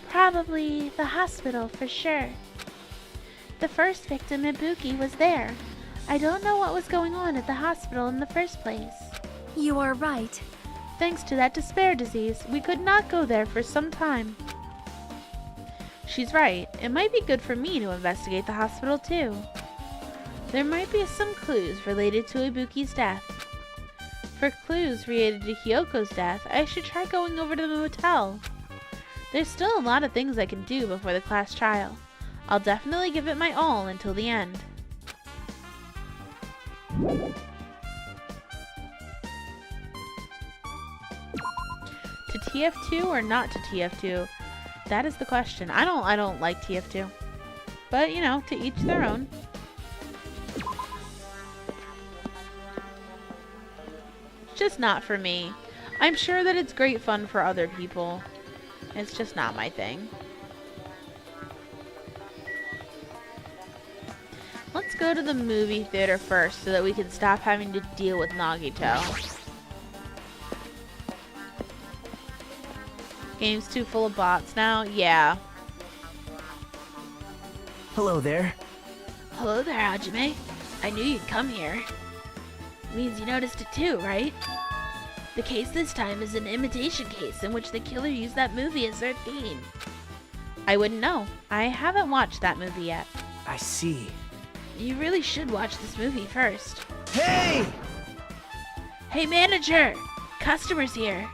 Probably the hospital for sure. The first victim, Ibuki, was there. I don't know what was going on at the hospital in the first place. You are right. Thanks to that despair disease, we could not go there for some time. She's right. It might be good for me to investigate the hospital too. There might be some clues related to Ibuki's death. For clues related to Hiyoko's death, I should try going over to the motel. There's still a lot of things I can do before the class trial. I'll definitely give it my all until the end. To TF2 or not to TF2? That is the question. I don't like TF2. But, you know, to each their own. Just not for me. I'm sure that it's great fun for other people. It's just not my thing. Let's go to the movie theater first so that we can stop having to deal with Nagito. Game's too full of bots now? Yeah. Hello there. Hello there, Hajime. I knew you'd come here. Means you noticed it too, right? The case this time is an imitation case in which the killer used that movie as their theme. I wouldn't know. I haven't watched that movie yet. I see. You really should watch this movie first. Hey! Hey, manager! Customers here.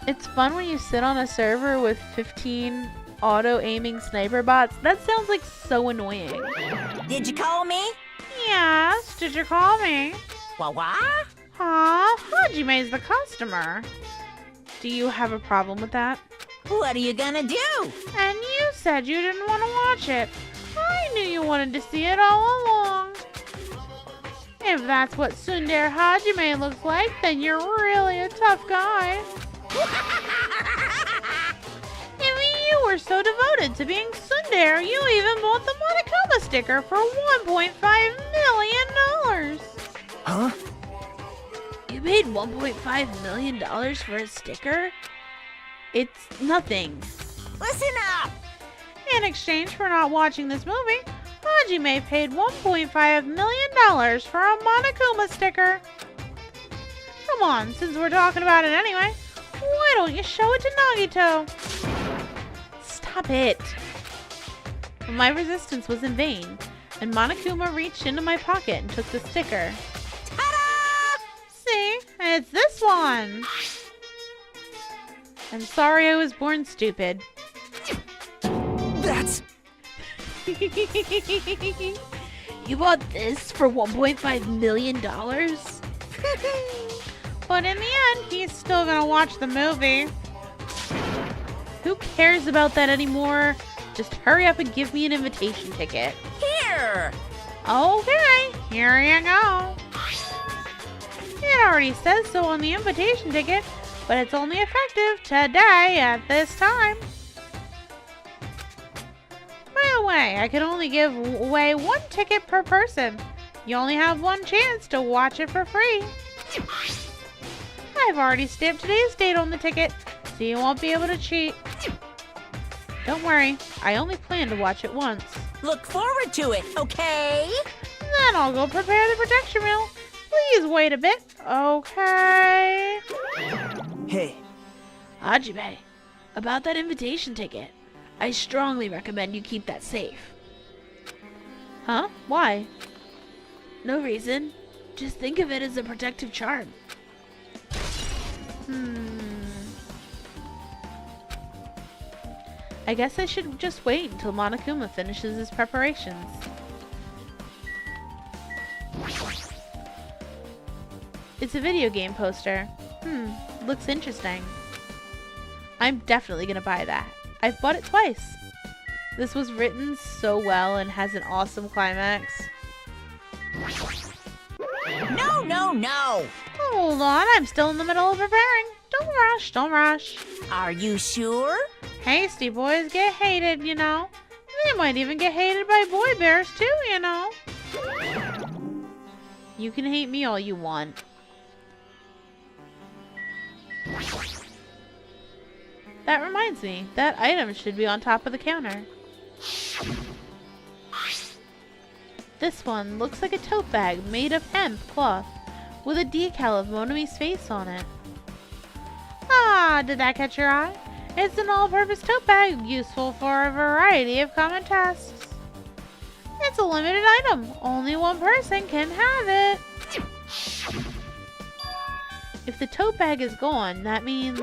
It's fun when you sit on a server with 15 auto-aiming sniper bots. That sounds like so annoying. Did you call me? Yes, did you call me? What? Huh? Hajime's the customer. Do you have a problem with that? What are you gonna do? And you said you didn't want to watch it. I knew you wanted to see it all along. If that's what Tsundere Hajime looks like, then you're really a tough guy. If you were so devoted to being tsundere, you even bought the Monokuma sticker for $1.5 million. Huh? You paid $1.5 million for a sticker? It's nothing. Listen up! In exchange for not watching this movie, Hajime paid $1.5 million for a Monokuma sticker. Come on, since we're talking about it anyway, why don't you show it to Nagito? Stop it. My resistance was in vain, and Monokuma reached into my pocket and took the sticker. Ta-da! See? It's this one. I'm sorry I was born stupid. That's... You bought this for $1.5 million? But in the end, he's still gonna watch the movie. Who cares about that anymore? Just hurry up and give me an invitation ticket. Here! Okay, here you go. It already says so on the invitation ticket, but it's only effective today at this time. By the way, I can only give away 1 ticket per person. You only have 1 chance to watch it for free. I've already stamped today's date on the ticket, so you won't be able to cheat. Don't worry, I only plan to watch it once. Look forward to it, okay? Then I'll go prepare the protection reel. Please wait a bit, okay? Hey, Hajime, about that invitation ticket. I strongly recommend you keep that safe. Huh? Why? No reason. Just think of it as a protective charm. I guess I should just wait until Monokuma finishes his preparations. It's a video game poster. Looks interesting. I'm definitely gonna buy that. I've bought it twice. This was written so well and has an awesome climax. No, no, no! Hold on, I'm still in the middle of preparing. Don't rush, don't rush. Are you sure? Hasty boys get hated, you know. They might even get hated by boy bears too, you know. You can hate me all you want. That reminds me, that item should be on top of the counter. This one looks like a tote bag made of hemp cloth with a decal of Monami's face on it. Ah, did that catch your eye? It's an all-purpose tote bag useful for a variety of common tasks. It's a limited item. Only 1 person can have it. If the tote bag is gone, that means...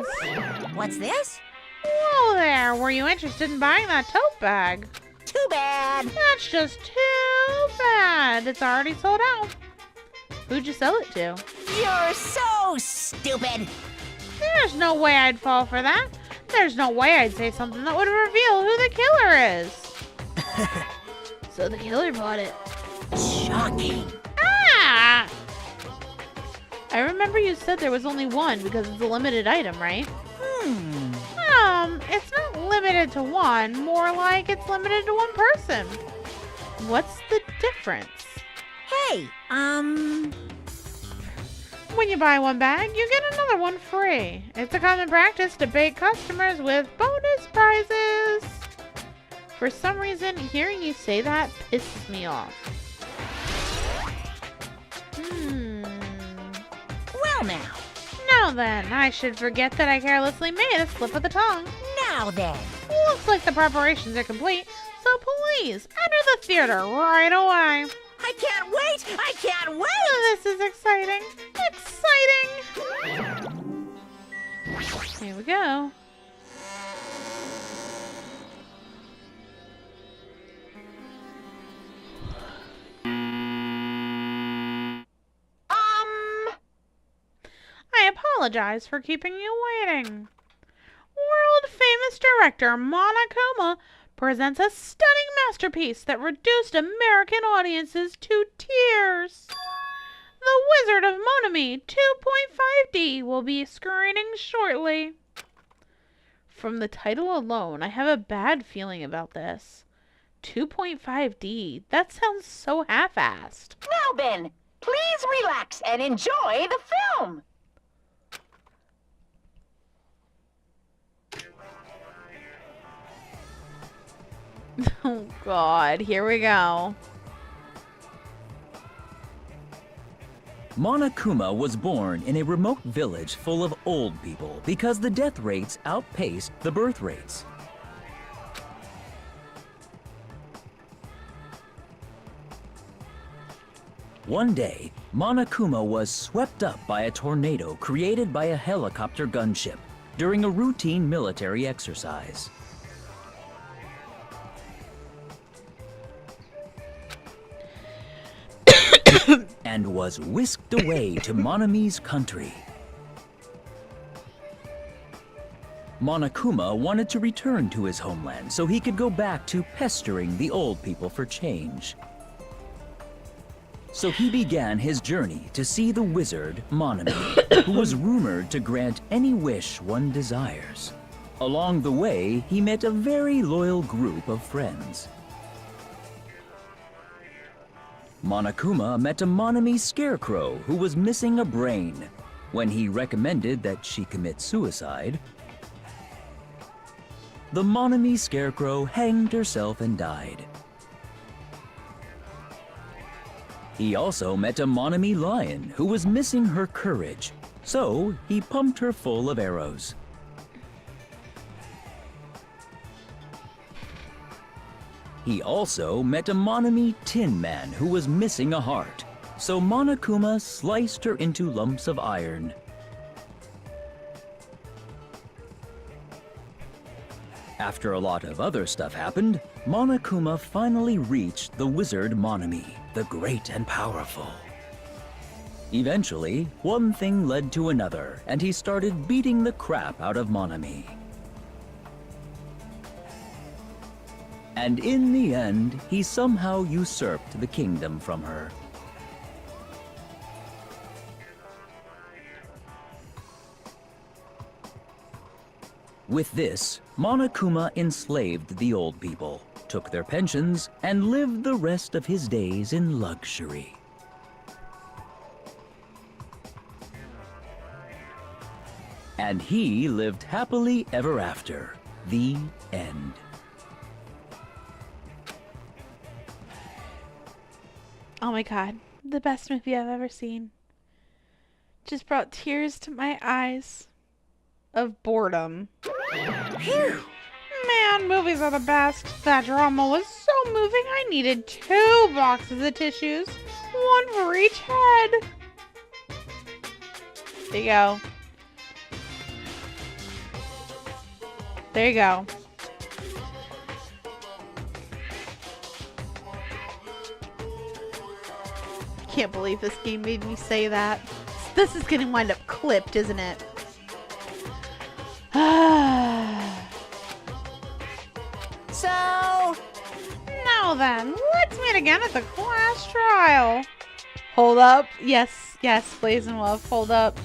What's this? Whoa there! Were you interested in buying that tote bag? Too bad. That's just too bad. It's already sold out. Who'd you sell it to? You're so stupid. There's no way I'd fall for that. There's no way I'd say something that would reveal who the killer is. So the killer bought it. Shocking. Ah! I remember you said there was only 1 because it's a limited item, right? It's not limited to 1. More like it's limited to 1 person. What's the difference? Hey, When you buy 1 bag, you get another 1 free. It's a common practice to bait customers with bonus prizes. For some reason, hearing you say that pisses me off. well now. Now then, I should forget that I carelessly made a slip of the tongue. Now then. Looks like the preparations are complete, so please enter the theater right away. I can't wait! I can't wait! This is exciting! Exciting! Here we go. I apologize for keeping you waiting. World-famous director Monokuma presents a stunning masterpiece that reduced American audiences to tears. The Wizard of Monami 2.5D will be screening shortly. From the title alone, I have a bad feeling about this. 2.5D, that sounds so half-assed. Now then, please relax and enjoy the film. Oh God, here we go. Monokuma was born in a remote village full of old people because the death rates outpaced the birth rates. One day, Monokuma was swept up by a tornado created by a helicopter gunship during a routine military exercise. And was whisked away to Monami's country. Monokuma wanted to return to his homeland so he could go back to pestering the old people for change. So he began his journey to see the wizard, Monami, who was rumored to grant any wish one desires. Along the way, he met a very loyal group of friends. Monokuma met a Monami scarecrow who was missing a brain. When he recommended that she commit suicide, the Monami scarecrow hanged herself and died. He also met a Monami lion who was missing her courage, so he pumped her full of arrows. He also met a Monami tin man who was missing a heart, so Monokuma sliced her into lumps of iron. After a lot of other stuff happened, Monokuma finally reached the wizard Monami, the great and powerful. Eventually, one thing led to another, and he started beating the crap out of Monami. And in the end, he somehow usurped the kingdom from her. With this, Monokuma enslaved the old people, took their pensions, and lived the rest of his days in luxury. And he lived happily ever after. The end. Oh my god, the best movie I've ever seen. Just brought tears to my eyes of boredom. Phew. Man, movies are the best. That drama was so moving, I needed 2 boxes of tissues. 1 for each head. There you go. There you go. Can't believe this game made me say that. This is gonna wind up clipped, isn't it? So, Now then, let's meet again at the class trial. Hold up. Yes, yes, Blazing Wolf, hold up.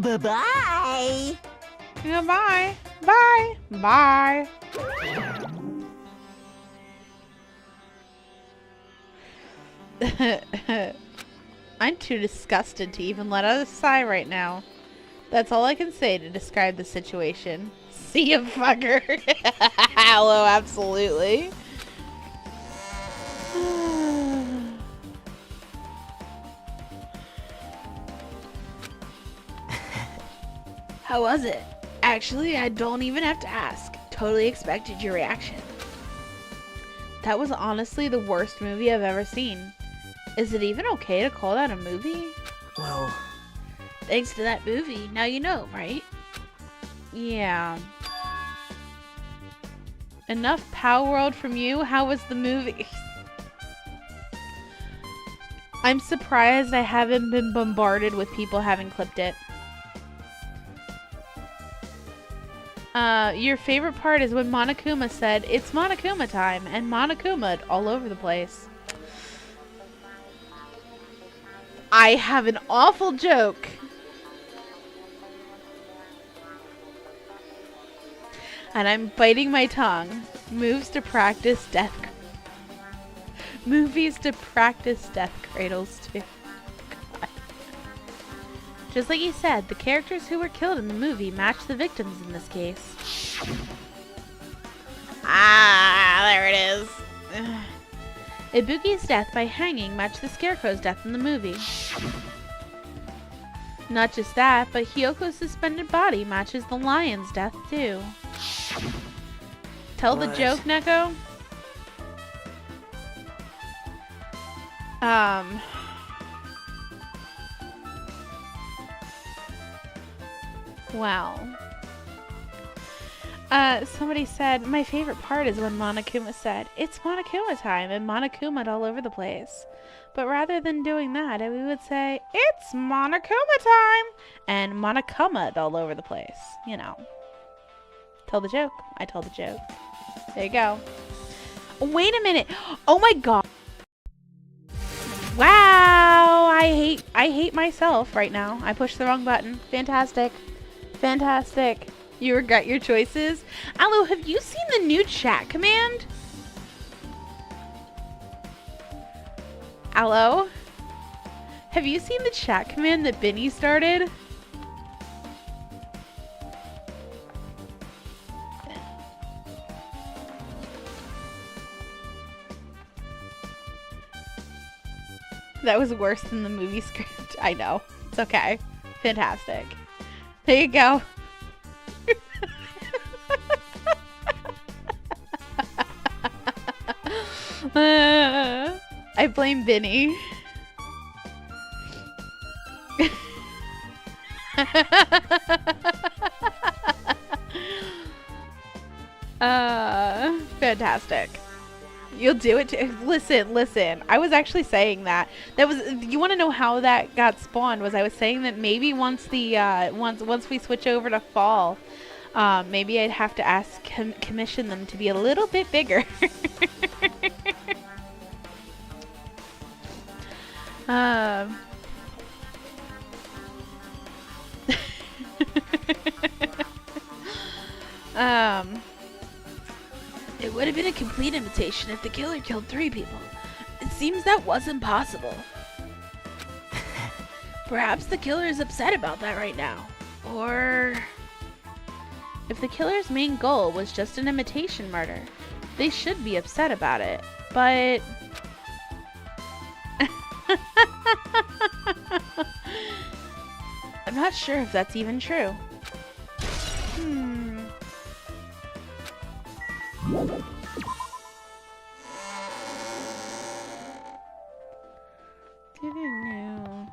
bye-bye. Yeah, bye. Bye. Bye. I'm too disgusted to even let out a sigh right now. That's all I can say to describe the situation. See ya, fucker. Hello, absolutely. How was it? Actually, I don't even have to ask. Totally expected your reaction. That was honestly the worst movie I've ever seen. Is it even okay to call that a movie? Well, Thanks to that movie, now you know, right? Yeah. Enough Power World from you? How was the movie? I'm surprised I haven't been bombarded with people having clipped it. Your favorite part is when Monokuma said, "It's Monokuma time," and Monokuma all over the place. I have an awful joke. And I'm biting my tongue. Movies to practice death cradles too. God. Just like he said, the characters who were killed in the movie match the victims in this case. Ah, there it is. Ibuki's death by hanging matched the Scarecrow's death in the movie. Not just that, but Hiyoko's suspended body matches the lion's death too. Tell the joke, Neko. Wow. Somebody said, my favorite part is when Monokuma said, "It's Monokuma time," and Monokuma'd all over the place. But rather than doing that, we would say, "It's Monokuma time," and Monokuma'd all over the place. You know. Tell the joke. I told the joke. There you go. Wait a minute. Oh my god. Wow, I hate myself right now. I pushed the wrong button. Fantastic. Fantastic. You regret your choices? Aloe, have you seen the new chat command? Aloe? Have you seen the chat command that Benny started? That was worse than the movie script. I know. It's okay. Fantastic. There you go. I blame Benny. Fantastic. You'll do it too. Listen. I was actually saying that. You want to know how that got spawned? Was I was saying that maybe once we switch over to fall, maybe I'd have to ask commission them to be a little bit bigger. It would have been a complete imitation if the killer killed 3 people. It seems that wasn't possible. Perhaps the killer is upset about that right now. Or if the killer's main goal was just an imitation murder, they should be upset about it. But I'm not sure if that's even true. No.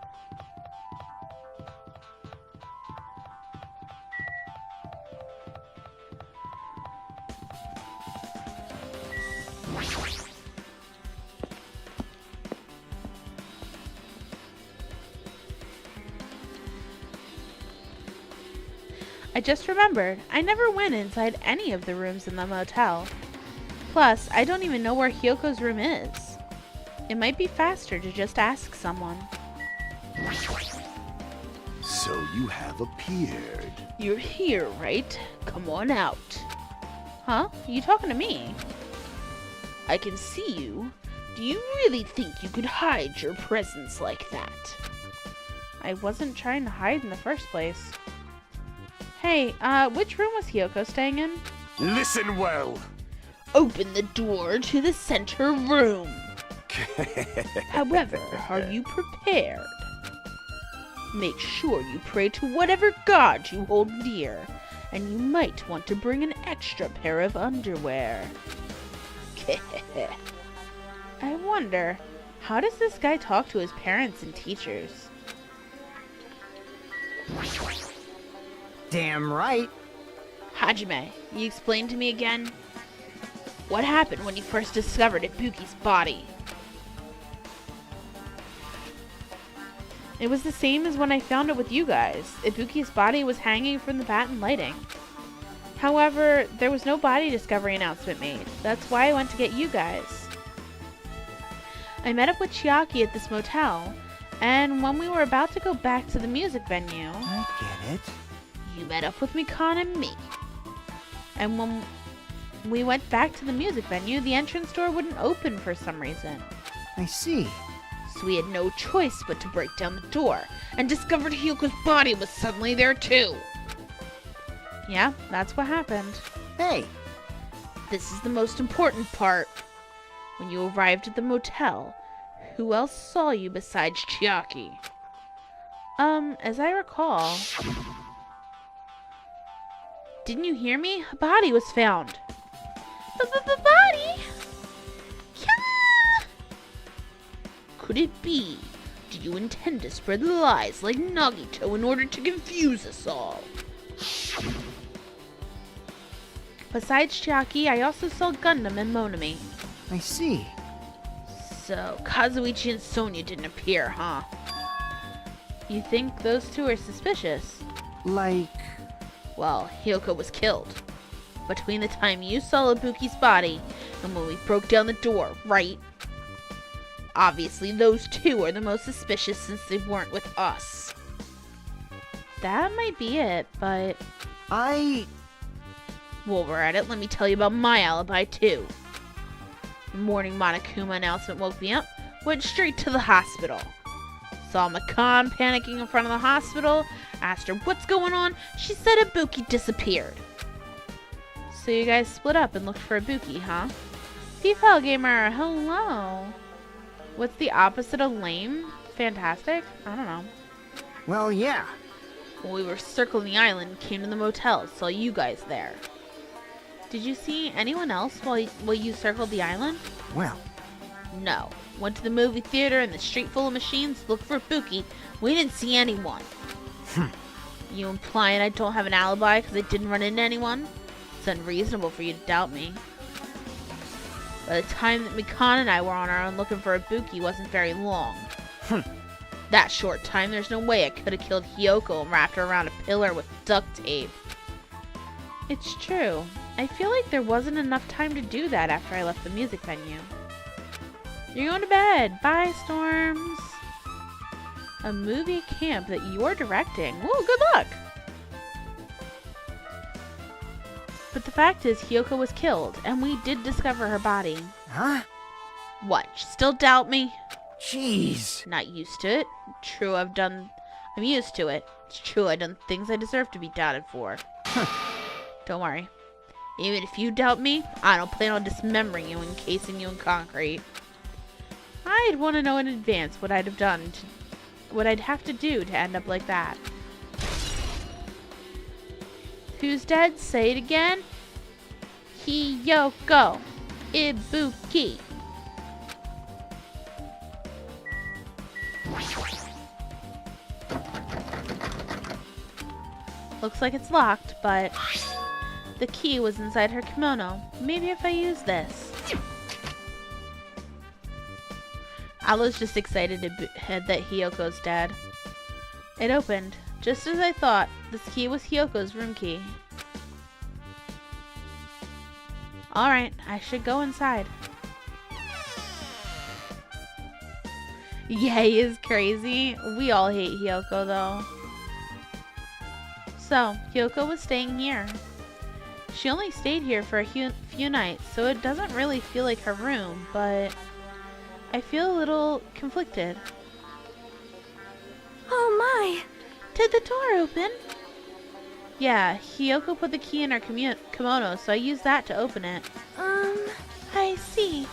I just remembered, I never went inside any of the rooms in the motel. Plus, I don't even know where Hiyoko's room is. It might be faster to just ask someone. So you have appeared. You're here, right? Come on out. Huh? You talking to me? I can see you. Do you really think you could hide your presence like that? I wasn't trying to hide in the first place. Hey, which room was Hiyoko staying in? Listen well. Open the door to the center room. However, are you prepared? Make sure you pray to whatever god you hold dear, and you might want to bring an extra pair of underwear. I wonder, how does this guy talk to his parents and teachers? Damn right. Hajime, you explain to me again? What happened when you first discovered Ibuki's body? It was the same as when I found it with you guys. Ibuki's body was hanging from the batten lighting. However, there was no body discovery announcement made. That's why I went to get you guys. I met up with Chiaki at this motel, and when we were about to go back to the music venue... I get it. You met up with Mikan and me. And when we went back to the music venue, the entrance door wouldn't open for some reason. I see. So we had no choice but to break down the door, and discovered Hiyoko's body was suddenly there too. Yeah, that's what happened. Hey. This is the most important part. When you arrived at the motel, who else saw you besides Chiaki? As I recall... Didn't you hear me? A body was found. Body? Yeah! Could it be? Do you intend to spread lies like Nagito in order to confuse us all? Besides Chiaki, I also saw Gundam and Monami. I see. So, Kazuichi and Sonia didn't appear, huh? You think those two are suspicious? Like... Well, Hiyoko was killed. Between the time you saw Ibuki's body and when we broke down the door, right? Obviously, those two are the most suspicious since they weren't with us. That might be it, but... While we're at it, let me tell you about my alibi, too. The morning Monokuma announcement woke me up, went straight to the hospital. Saw Makan panicking in front of the hospital, asked her what's going on. She said Ibuki disappeared. So you guys split up and looked for Ibuki, huh? P-File Gamer, hello. What's the opposite of lame? Fantastic? I don't know. Well, yeah. When we were circling the island, came to the motel, saw you guys there. Did you see anyone else while you circled the island? Well, No. Went to the movie theater in the street full of machines, looked for Ibuki. We didn't see anyone. You implying I don't have an alibi because I didn't run into anyone? It's unreasonable for you to doubt me. By the time that Mikan and I were on our own looking for Ibuki wasn't very long. That short time, there's no way I could have killed Hiyoko and wrapped her around a pillar with duct tape. It's true. I feel like there wasn't enough time to do that after I left the music venue. You're going to bed. Bye, Storms. A movie camp that you're directing. Ooh, good luck. But the fact is, Hiyoko was killed, and we did discover her body. huh? What, you still doubt me? Jeez. Not used to it. True, I'm used to it. It's true, I've done things I deserve to be doubted for. Don't worry. Even if you doubt me, I don't plan on dismembering you and encasing you in concrete. I'd want to know in advance what I'd have to do to end up like that. Who's dead? Say it again. Hiyoko. Ibuki. Looks like it's locked, but the key was inside her kimono. Maybe if I use this. Alo's just excited that Hiyoko's dead. It opened. Just as I thought, this key was Hiyoko's room key. Alright, I should go inside. Yay is crazy. We all hate Hiyoko though. So, Hiyoko was staying here. She only stayed here for a few nights, so it doesn't really feel like her room, but I feel a little conflicted. Oh my! Did the door open? Yeah, Hiyoko put the key in her kimono, so I used that to open it. I see.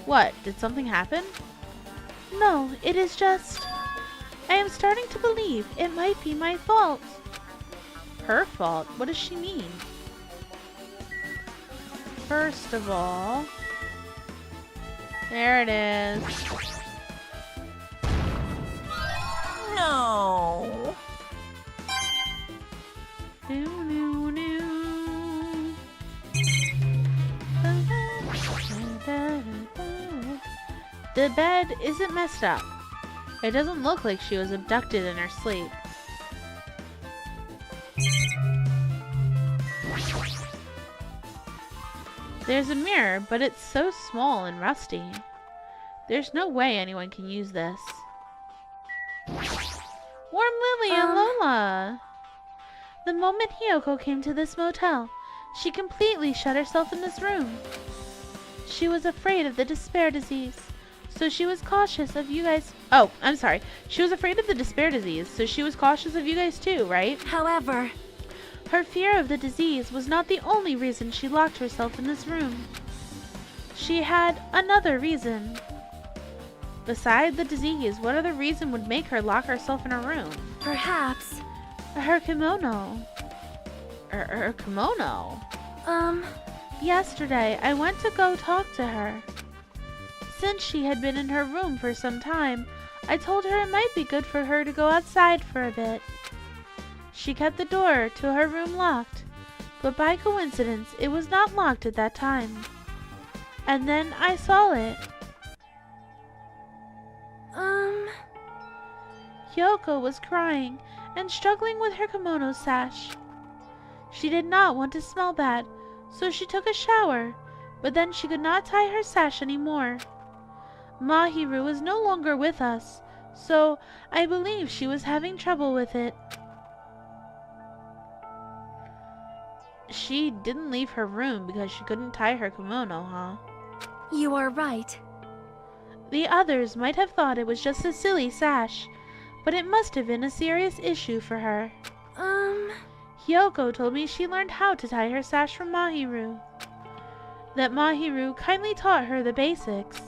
What? Did something happen? No, it is just... I am starting to believe it might be my fault. Her fault? What does she mean? First of all... There it is. No. The bed isn't messed up. It doesn't look like she was abducted in her sleep. There's a mirror, but it's so small and rusty. There's no way anyone can use this. Warm Lily and Lola! The moment Hiyoko came to this motel, she completely shut herself in this room. She was afraid of the despair disease, so she was cautious of you guys. Oh, I'm sorry. She was afraid of the despair disease, so she was cautious of you guys too, right? However, her fear of the disease was not the only reason she locked herself in this room. She had another reason. Besides the disease, what other reason would make her lock herself in her room? perhaps. Her kimono. Her kimono? Yesterday, I went to go talk to her. Since she had been in her room for some time, I told her it might be good for her to go outside for a bit. She kept the door to her room locked, but by coincidence, it was not locked at that time. And then I saw it. Hiyoko was crying and struggling with her kimono sash. She did not want to smell bad, so she took a shower, but then she could not tie her sash anymore. Mahiru is no longer with us, so I believe she was having trouble with it. She didn't leave her room because she couldn't tie her kimono, huh? You are right. The others might have thought it was just a silly sash, but it must have been a serious issue for her. Hiyoko told me she learned how to tie her sash from Mahiru. That Mahiru kindly taught her the basics.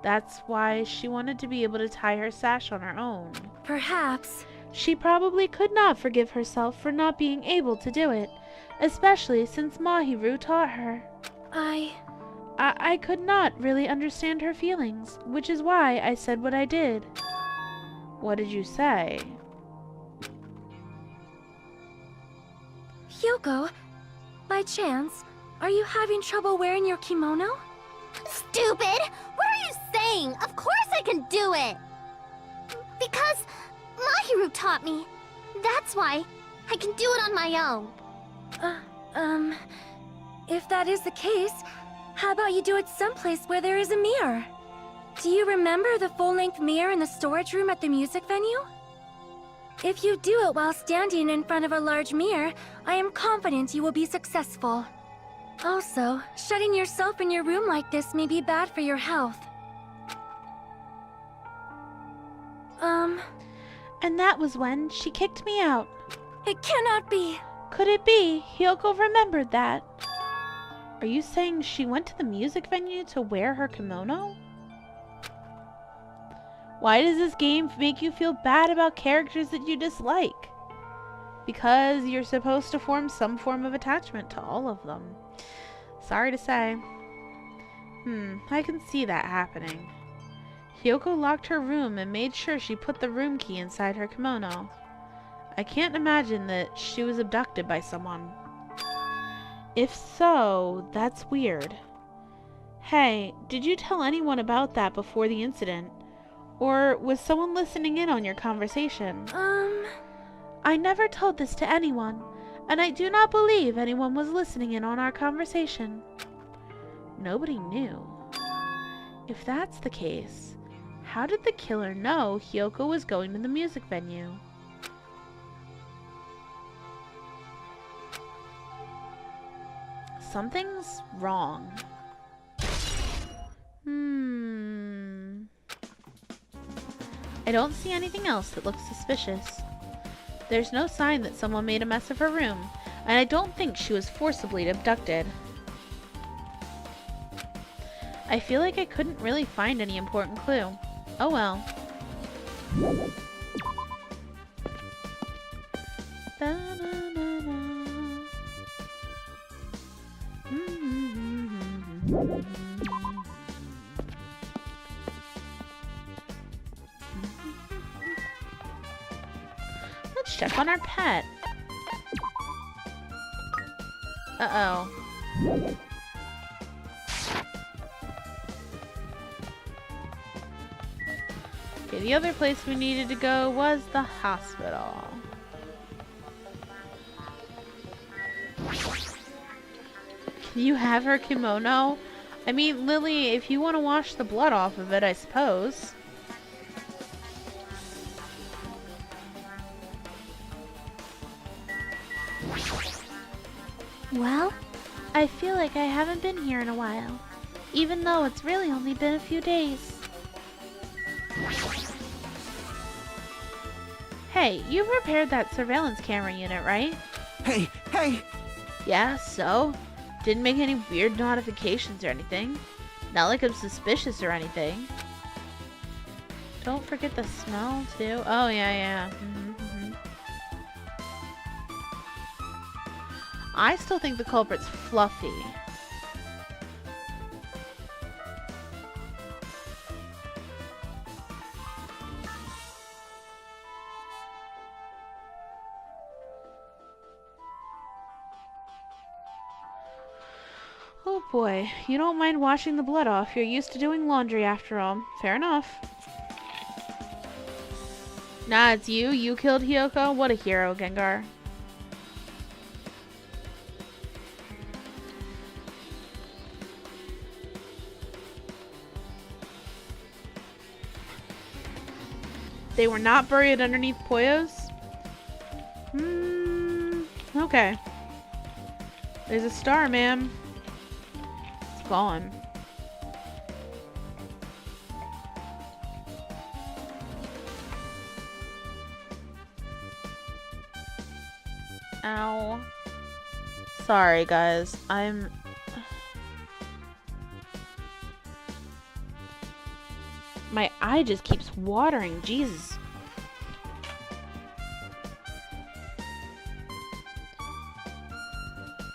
That's why she wanted to be able to tie her sash on her own. Perhaps. She probably could not forgive herself for not being able to do it, especially since Mahiru taught her. I could not really understand her feelings, which is why I said what I did. What did you say? Hiyoko, by chance, are you having trouble wearing your kimono? Stupid! What are you saying? Of course I can do it! Because Mahiru taught me. That's why I can do it on my own. If that is the case, how about you do it someplace where there is a mirror? Do you remember the full-length mirror in the storage room at the music venue? If you do it while standing in front of a large mirror, I am confident you will be successful. Also, shutting yourself in your room like this may be bad for your health. And that was when she kicked me out. It cannot be! Could it be Hiyoko remembered that? Are you saying she went to the music venue to wear her kimono? Why does this game make you feel bad about characters that you dislike? Because you're supposed to form some form of attachment to all of them. Sorry to say. I can see that happening. Hiyoko locked her room and made sure she put the room key inside her kimono. I can't imagine that she was abducted by someone. If so, that's weird. Hey, did you tell anyone about that before the incident? Or was someone listening in on your conversation? I never told this to anyone, and I do not believe anyone was listening in on our conversation. Nobody knew. If that's the case, how did the killer know Hiyoko was going to the music venue? Something's wrong. I don't see anything else that looks suspicious. There's no sign that someone made a mess of her room, and I don't think she was forcibly abducted. I feel like I couldn't really find any important clue. Oh well. Let's check on our pet. Uh-oh. Okay, the other place we needed to go was the hospital. Can you have her kimono? I mean, Lily, if you want to wash the blood off of it, I suppose. Well, I feel like I haven't been here in a while, even though it's really only been a few days. Hey, you repaired that surveillance camera unit, right? Hey, hey! Yeah, so? Didn't make any weird notifications or anything. Not like I'm suspicious or anything. Don't forget the smell, too. Oh, yeah. I still think the culprit's Fluffy. Oh boy, you don't mind washing the blood off. You're used to doing laundry after all. Fair enough. Nah, it's you. You killed Hiyoko? What a hero, Gengar. They were not buried underneath Poyos? Okay. There's a star, ma'am. It's gone. Ow. Sorry, guys. My eye just keeps watering. Jesus.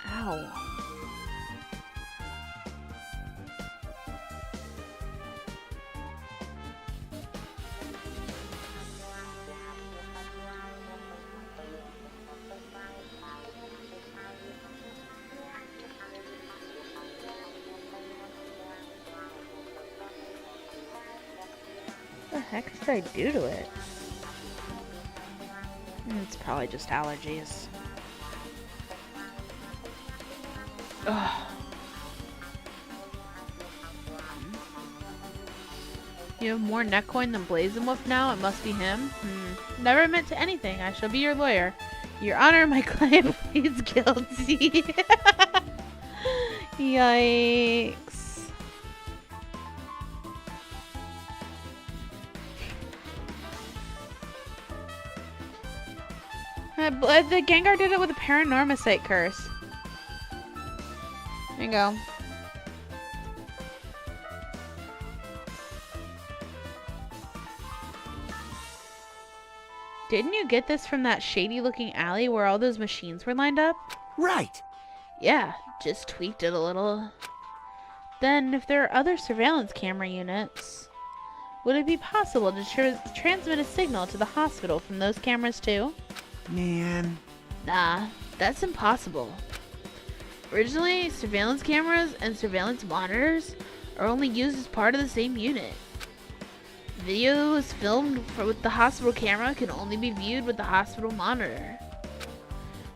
Ow. What the heck did I do to it? It's probably just allergies. Ugh. You have more neck coin than Blazewolf now? It must be him. Never admit to anything. I shall be your lawyer. Your Honor, my client pleads guilty. Yikes. The Gengar did it with a Paranormacite curse. There you go. Didn't you get this from that shady looking alley where all those machines were lined up? Right. Yeah, just tweaked it a little. Then, if there are other surveillance camera units, would it be possible to transmit a signal to the hospital from those cameras too? Man. Nah, that's impossible. Originally, surveillance cameras and surveillance monitors are only used as part of the same unit. Videos filmed with the hospital camera can only be viewed with the hospital monitor.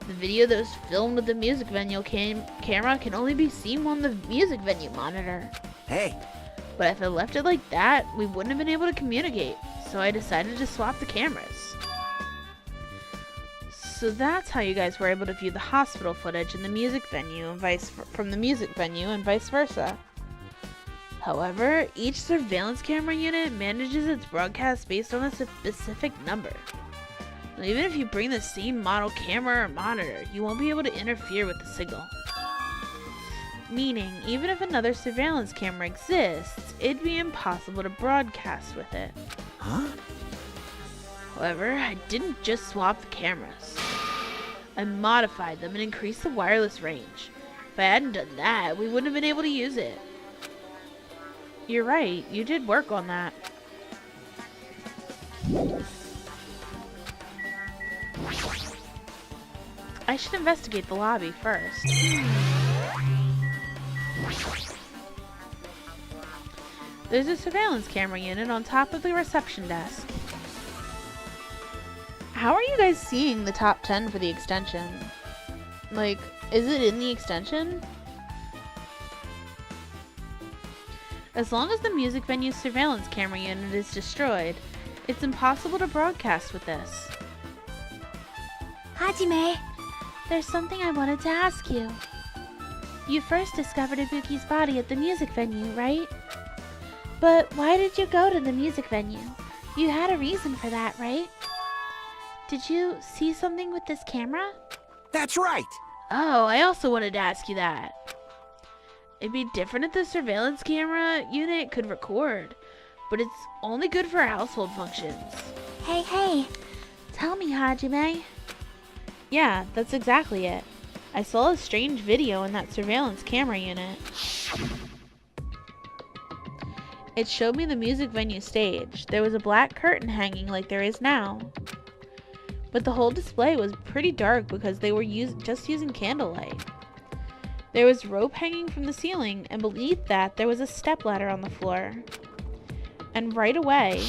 The video that was filmed with the music venue camera can only be seen on the music venue monitor. Hey. But if I left it like that, we wouldn't have been able to communicate, so I decided to swap the cameras. So that's how you guys were able to view the hospital footage in the music venue and from the music venue and vice versa. However, each surveillance camera unit manages its broadcast based on a specific number. And even if you bring the same model camera or monitor, you won't be able to interfere with the signal. Meaning, even if another surveillance camera exists, it'd be impossible to broadcast with it. Huh? However, I didn't just swap the cameras. I modified them and increased the wireless range. If I hadn't done that, we wouldn't have been able to use it. You're right, you did work on that. I should investigate the lobby first. There's a surveillance camera unit on top of the reception desk. How are you guys seeing the top 10 for the extension? Like, is it in the extension? As long as the music venue surveillance camera unit is destroyed, it's impossible to broadcast with this. Hajime, there's something I wanted to ask you. You first discovered Ibuki's body at the music venue, right? But why did you go to the music venue? You had a reason for that, right? Did you see something with this camera? That's right. Oh, I also wanted to ask you that. It'd be different if the surveillance camera unit could record, but it's only good for household functions. Hey, tell me, Hajime. Yeah, that's exactly it. I saw a strange video in that surveillance camera unit. It showed me the music venue stage. There was a black curtain hanging like there is now. But the whole display was pretty dark because they were just using candlelight. There was rope hanging from the ceiling, and beneath that there was a stepladder on the floor. And right away,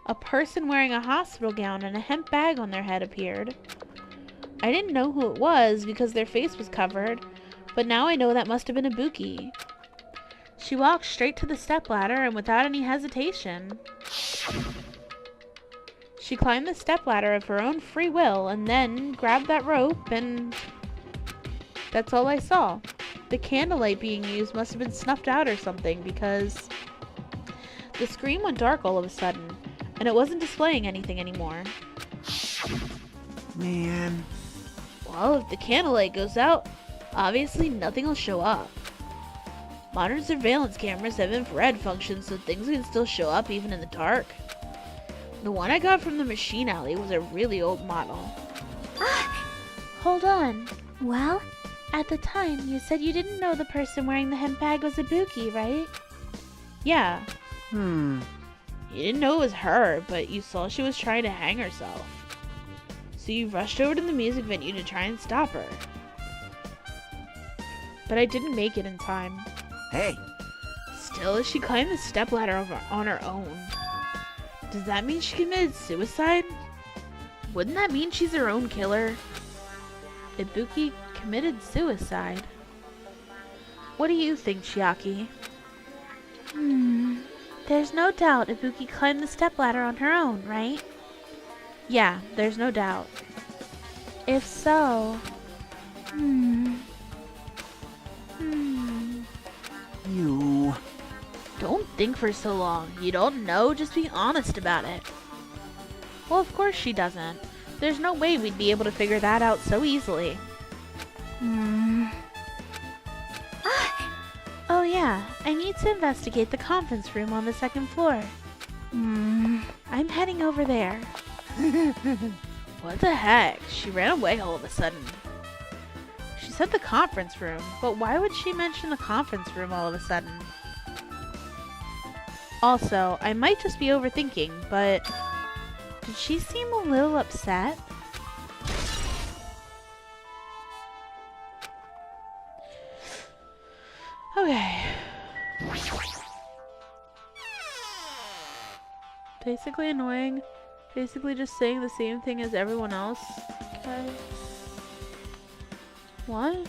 a person wearing a hospital gown and a hemp bag on their head appeared. I didn't know who it was because their face was covered, but now I know that must have been Ibuki. She walked straight to the stepladder and without any hesitation, She climbed the stepladder of her own free will and then grabbed that rope, and that's all I saw. The candlelight being used must have been snuffed out or something, because the screen went dark all of a sudden, and it wasn't displaying anything anymore. Man. Well, if the candlelight goes out, obviously nothing will show up. Modern surveillance cameras have infrared functions, so things can still show up even in the dark. The one I got from the machine alley was a really old model. Hold on. Well? At the time, you said you didn't know the person wearing the hemp bag was Ibuki, right? Yeah. You didn't know it was her, but you saw she was trying to hang herself. So you rushed over to the music venue to try and stop her. But I didn't make it in time. Hey. Still, she climbed the stepladder on her own. Does that mean she committed suicide? Wouldn't that mean she's her own killer? Ibuki committed suicide. What do you think, Chiaki? There's no doubt Ibuki climbed the stepladder on her own, right? Yeah, there's no doubt. If so... You... Don't think for so long. You don't know, just be honest about it. Well, of course she doesn't. There's no way we'd be able to figure that out so easily. Oh yeah, I need to investigate the conference room on the second floor. I'm heading over there. What the heck? She ran away all of a sudden. She said the conference room, but why would she mention the conference room all of a sudden? Also, I might just be overthinking, but did she seem a little upset? Okay. Basically annoying. Basically just saying the same thing as everyone else. Okay. What?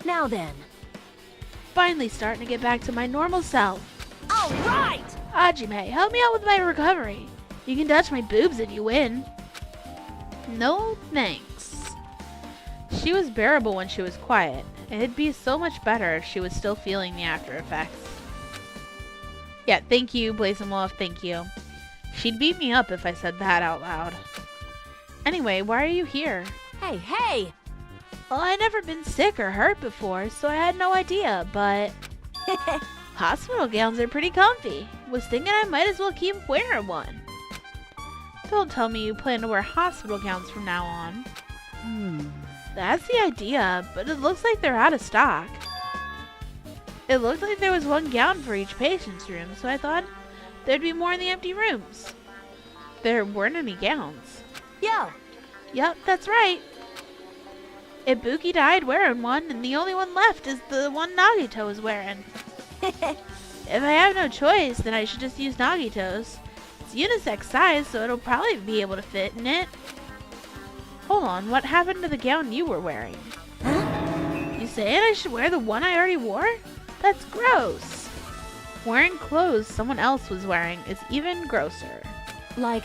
Now then. Finally starting to get back to my normal self. All right! Hajime, help me out with my recovery. You can touch my boobs if you win. No thanks. She was bearable when she was quiet. It'd be so much better if she was still feeling the after effects. Yeah, thank you, Blazonwolf, thank you. She'd beat me up if I said that out loud. Anyway, why are you here? Hey, hey! Well, I'd never been sick or hurt before, so I had no idea, but hospital gowns are pretty comfy. Was thinking I might as well keep wearing one. Don't tell me you plan to wear hospital gowns from now on. That's the idea, but it looks like they're out of stock. It looked like there was one gown for each patient's room, so I thought there'd be more in the empty rooms. There weren't any gowns. Yo! Yep, that's right. Ibuki died wearing one, and the only one left is the one Nagito is wearing. If I have no choice, then I should just use Nagito's. It's unisex size, so it'll probably be able to fit in it. Hold on, what happened to the gown you were wearing? You saying I should wear the one I already wore? That's gross. Wearing clothes someone else was wearing is even grosser. Like...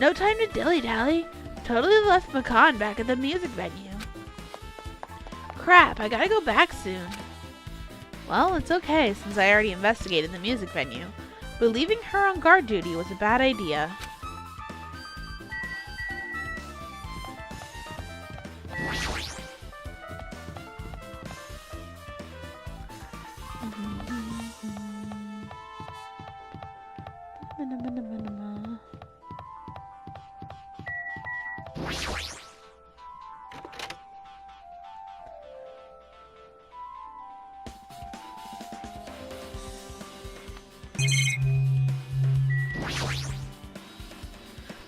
No time to dilly-dally. Totally left Makan back at the music venue. Crap, I gotta go back soon. Well, it's okay since I already investigated the music venue, but leaving her on guard duty was a bad idea.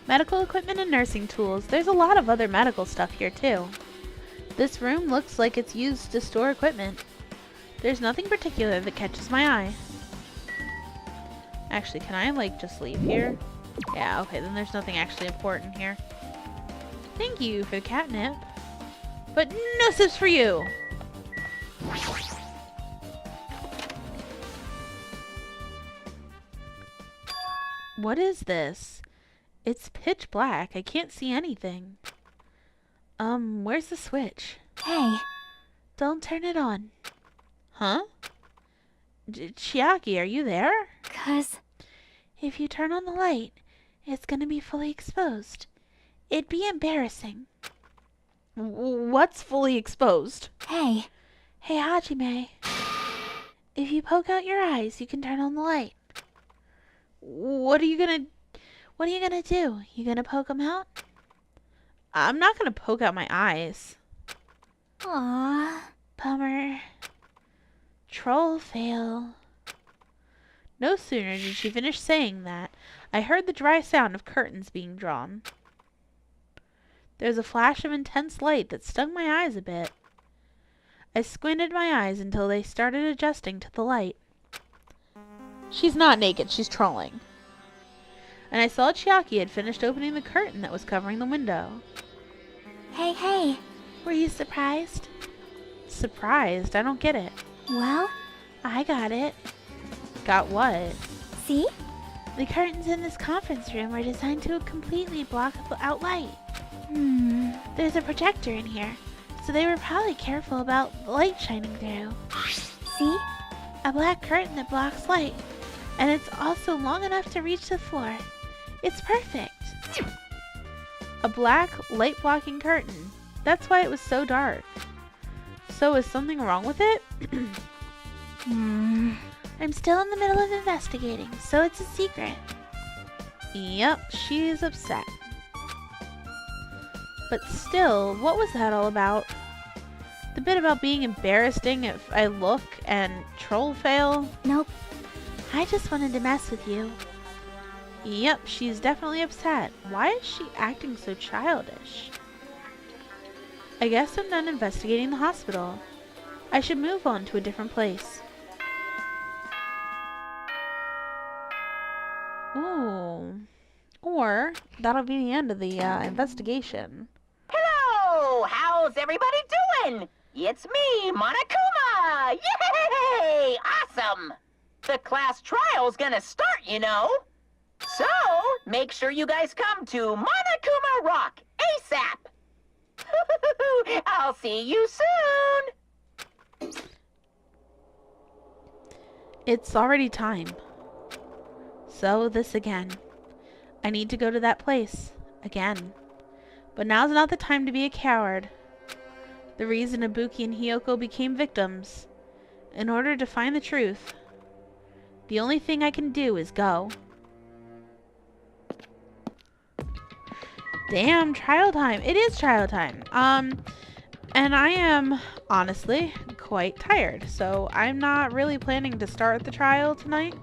Medical equipment and nursing tools. There's a lot of other medical stuff here too. This room looks like it's used to store equipment. There's nothing particular that catches my eye. Actually, can I like just leave here? Yeah, okay, then there's nothing actually important here. Thank you for the catnip. But no sips for you! What is this? It's pitch black. I can't see anything. Where's the switch? Hey, Don't turn it on. Huh? Chiaki, are you there? 'cause If you turn on the light, it's gonna be fully exposed. It'd be embarrassing. What's fully exposed? hey, Hey, Hajime. If you poke out your eyes, you can turn on the light. What are you gonna... What are you gonna do? You gonna poke them out? I'm not gonna poke out my eyes. aw, Bummer. Troll fail. No sooner did she finish saying that, I heard the dry sound of curtains being drawn. There was a flash of intense light that stung my eyes a bit. I squinted my eyes until they started adjusting to the light. She's not naked, she's trolling. And I saw Chiaki had finished opening the curtain that was covering the window. hey, Were you surprised? Surprised? I don't get it. well, I got it. Got what? see? The curtains in this conference room are designed to completely block out light. There's a projector in here, so they were probably careful about the light shining through. See? A black curtain that blocks light, and it's also long enough to reach the floor. It's perfect. A black, light-blocking curtain. That's why it was so dark. So is something wrong with it? I'm still in the middle of investigating, so it's a secret. Yep, she's upset. But still, what was that all about? The bit about being embarrassing if I look and troll fail? Nope. I just wanted to mess with you. Yep, she's definitely upset. Why is she acting so childish? I guess I'm done investigating the hospital. I should move on to a different place. Ooh. Or, that'll be the end of the investigation. Hello! How's everybody doing? It's me, Monokuma! Yay! Awesome! The class trial's gonna start, you know. So, make sure you guys come to Monokuma Rock ASAP! I'll see you soon! It's already time. So, this again. I need to go to that place. Again. But now's not the time to be a coward. The reason Ibuki and Hiyoko became victims. In order to find the truth. The only thing I can do is go. Damn, trial time. It is trial time. And I am, honestly, quite tired. So I'm not really planning to start the trial tonight.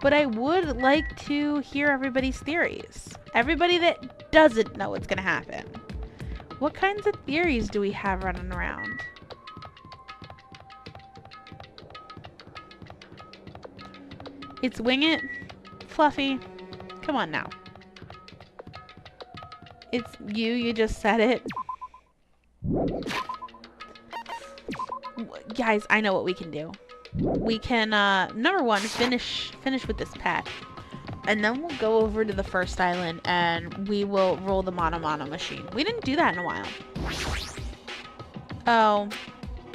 But I would like to hear everybody's theories. Everybody that doesn't know what's going to happen. What kinds of theories do we have running around? It's wing it. Fluffy. Come on now. It's you just said it. Guys, I know what we can do. We can, number one, finish with this pet. And then we'll go over to the first island and we will roll the Mono machine. We didn't do that in a while. Oh,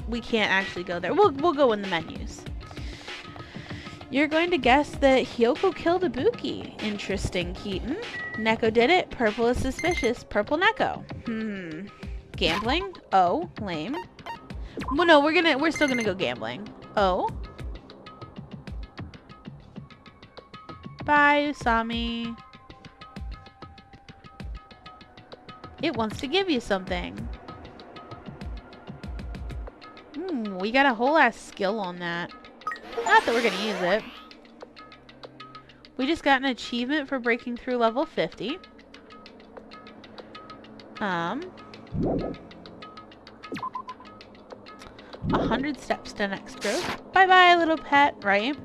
we can't actually go there. We'll go in the menus. You're going to guess that Hiyoko killed Ibuki. Interesting, Keaton. Neko did it. Purple is suspicious. Purple Neko. Gambling? Oh, lame. Well, no, we're still gonna go gambling. Oh. Bye, Usami. It wants to give you something. We got a whole ass skill on that. Not that we're gonna use it. We just got an achievement for breaking through level 50. 100 steps to next growth. Bye bye, little pet, right?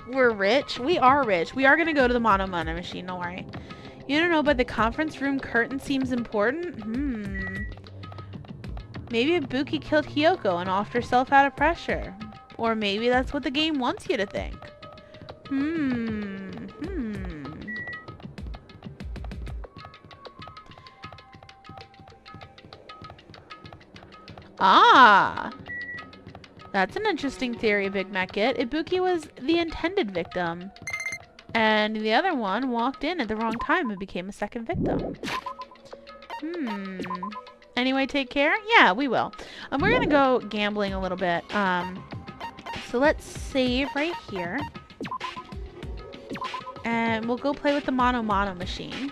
We're rich. We are rich. We are gonna go to the Mono machine, don't worry. You don't know, but the conference room curtain seems important? Maybe Ibuki killed Hiyoko and offed herself out of pressure. Or maybe that's what the game wants you to think. Ah! That's an interesting theory, Big Mac It. Ibuki was the intended victim. And the other one walked in at the wrong time and became a second victim. Anyway, take care? Yeah, we will. We're gonna go gambling a little bit. So let's save right here. And we'll go play with the Mono machine.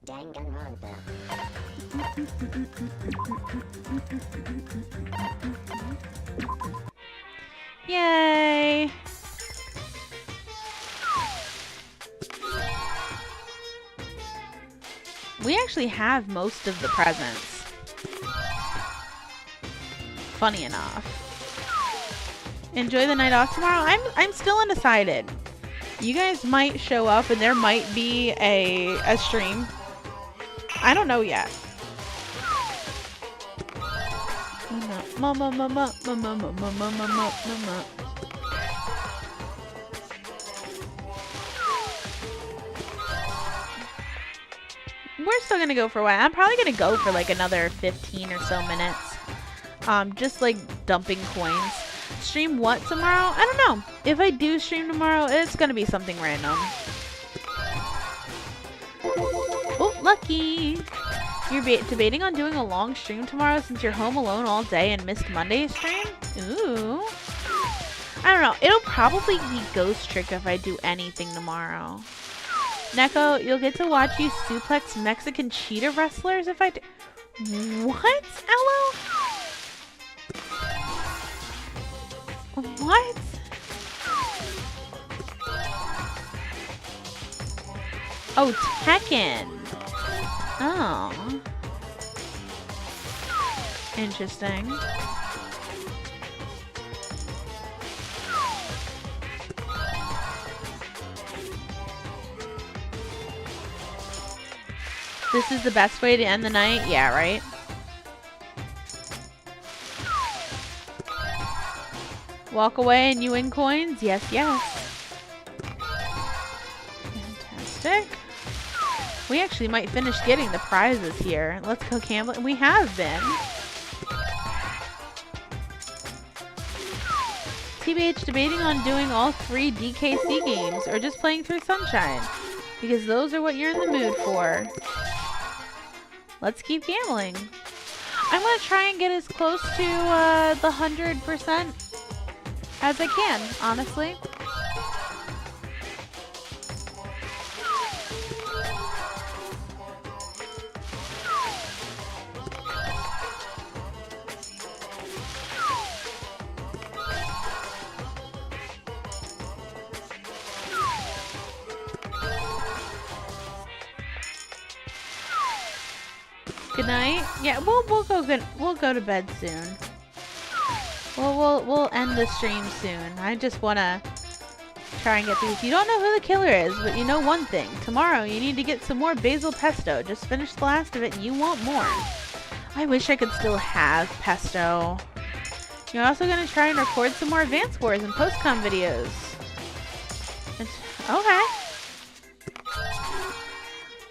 Danganronpa. Yay! We actually have most of the presents. Funny enough. Enjoy the night off tomorrow? I'm still undecided. You guys might show up and there might be a stream. I don't know yet. Mama. We're still gonna go for a while. I'm probably gonna go for like another 15 or so minutes. Just like dumping coins. Stream what tomorrow? I don't know. If I do stream tomorrow, it's gonna be something random. Oh, lucky! You're debating on doing a long stream tomorrow since you're home alone all day and missed Monday's stream? Ooh. I don't know. It'll probably be Ghost Trick if I do anything tomorrow. Neko, you'll get to watch you suplex Mexican cheetah wrestlers if I do. What? Elo? What? Oh, Tekken. Oh. Interesting. This is the best way to end the night? Yeah, right? Walk away and you win coins? Yes, yes. Fantastic. We actually might finish getting the prizes here. Let's go gambling. We have been. TBH debating on doing all 3 DKC games or just playing through Sunshine. Because those are what you're in the mood for. Let's keep gambling. I'm going to try and get as close to the 100% as I can, honestly. Good night. Yeah, we'll go to bed soon. We'll end the stream soon. I just wanna try and get these. You don't know who the killer is, but you know one thing. Tomorrow you need to get some more basil pesto. Just finish the last of it and you want more. I wish I could still have pesto. You're also gonna try and record some more Advance Wars and post-com videos. Okay.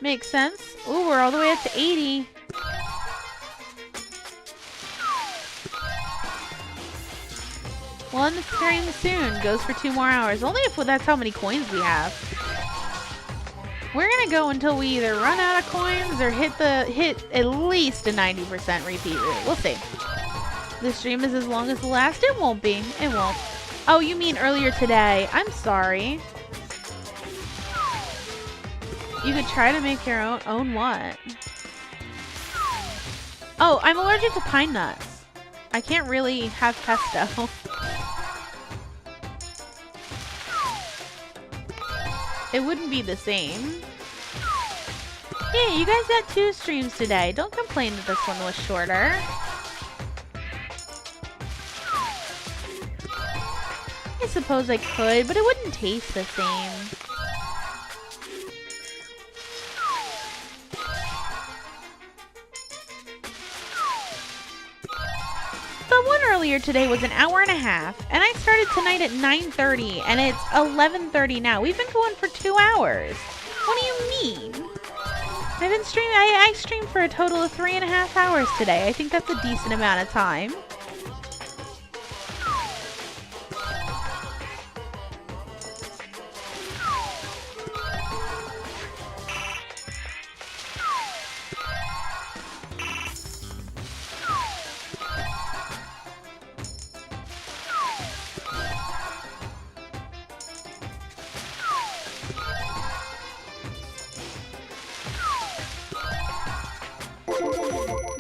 Makes sense. Ooh, we're all the way up to 80. We'll end the stream soon. Goes for 2 more hours. Only if that's how many coins we have. We're gonna go until we either run out of coins or hit at least a 90% repeat rate. We'll see. This stream is as long as the last. It won't be. It won't. Oh, you mean earlier today. I'm sorry. You could try to make your own what? Oh, I'm allergic to pine nuts. I can't really have pesto. It wouldn't be the same. Yeah, you guys got 2 streams today. Don't complain that this one was shorter. I suppose I could, but it wouldn't taste the same. earlier today was an hour and a half, and I started tonight at 9:30, and it's 11:30 now. We've been going for 2 hours. What do you mean? I've been streaming. I streamed for a total of 3.5 hours today. I think that's a decent amount of time.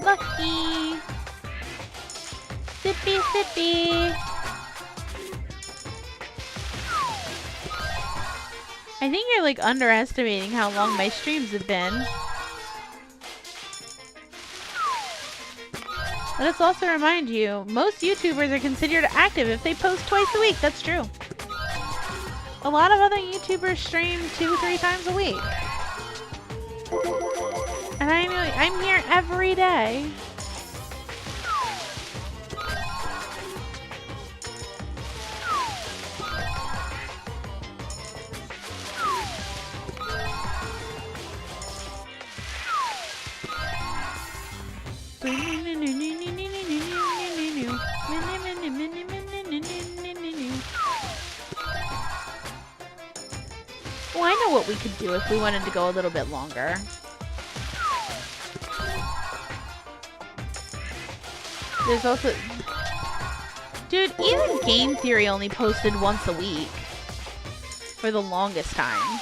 Lucky. Sippy, sippy. I think you're like underestimating how long my streams have been. Let us also remind you, most YouTubers are considered active if they post twice a week. That's true. A lot of other YouTubers stream 2-3 times a week. And I'm here every day. Well, I know what we could do if we wanted to go a little bit longer. There's also... Dude, even Game Theory only posted once a week. For the longest time.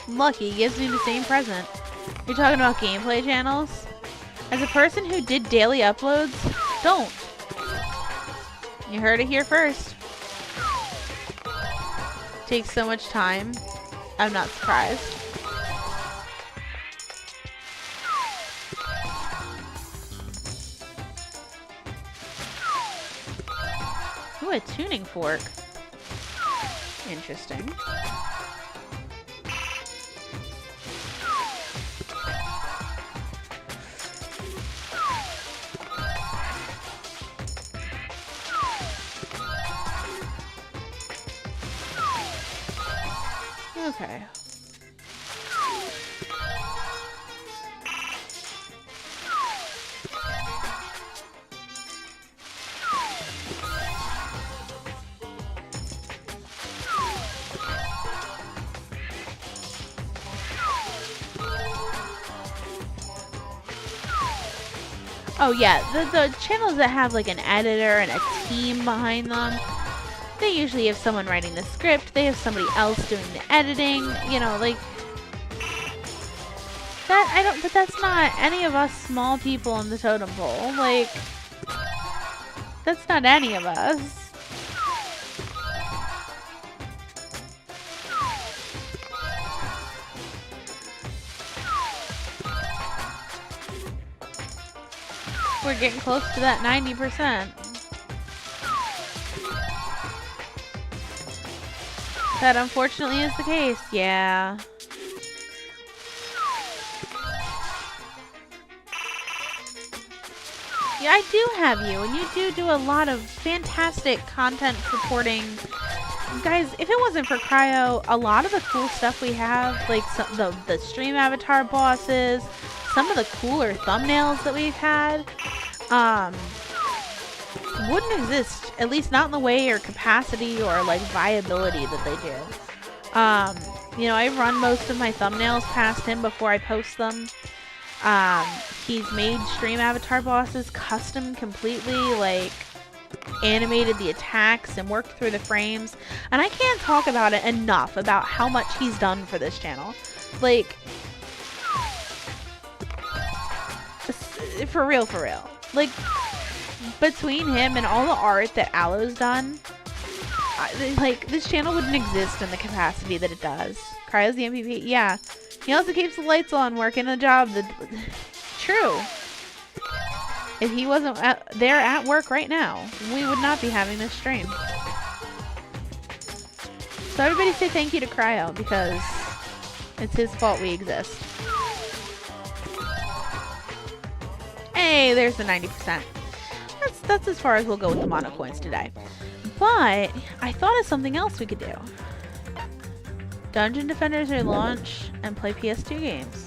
Lucky gives me the same present. You're talking about gameplay channels? As a person who did daily uploads, don't. You heard it here first. Takes so much time. I'm not surprised. Ooh, a tuning fork. Interesting. Okay. Oh yeah, the channels that have like an editor and a team behind them, they usually have someone writing the script, they have somebody else doing the editing, you know, like that. But that's not any of us small people on the totem pole. Like, that's not any of us. We're getting close to that 90%. That unfortunately is the case, yeah. Yeah, I do have you, and you do a lot of fantastic content supporting. Guys, if it wasn't for Cryo, a lot of the cool stuff we have, like the stream avatar bosses, some of the cooler thumbnails that we've had, wouldn't exist, at least not in the way or capacity or like viability that they do. You know, I run most of my thumbnails past him before I post them. He's made stream avatar bosses custom completely, like animated the attacks and worked through the frames, and I can't talk about it enough about how much he's done for this channel. Like, for real. Like, between him and all the art that Aloe's done, like, this channel wouldn't exist in the capacity that it does. Cryo's the MVP, yeah. He also keeps the lights on, working a job that... True. If he wasn't there at work right now, we would not be having this stream. So everybody say thank you to Cryo because it's his fault we exist. Hey, there's the 90%. That's as far as we'll go with the mono coins today. But I thought of something else we could do. Dungeon Defenders relaunch and play PS2 games.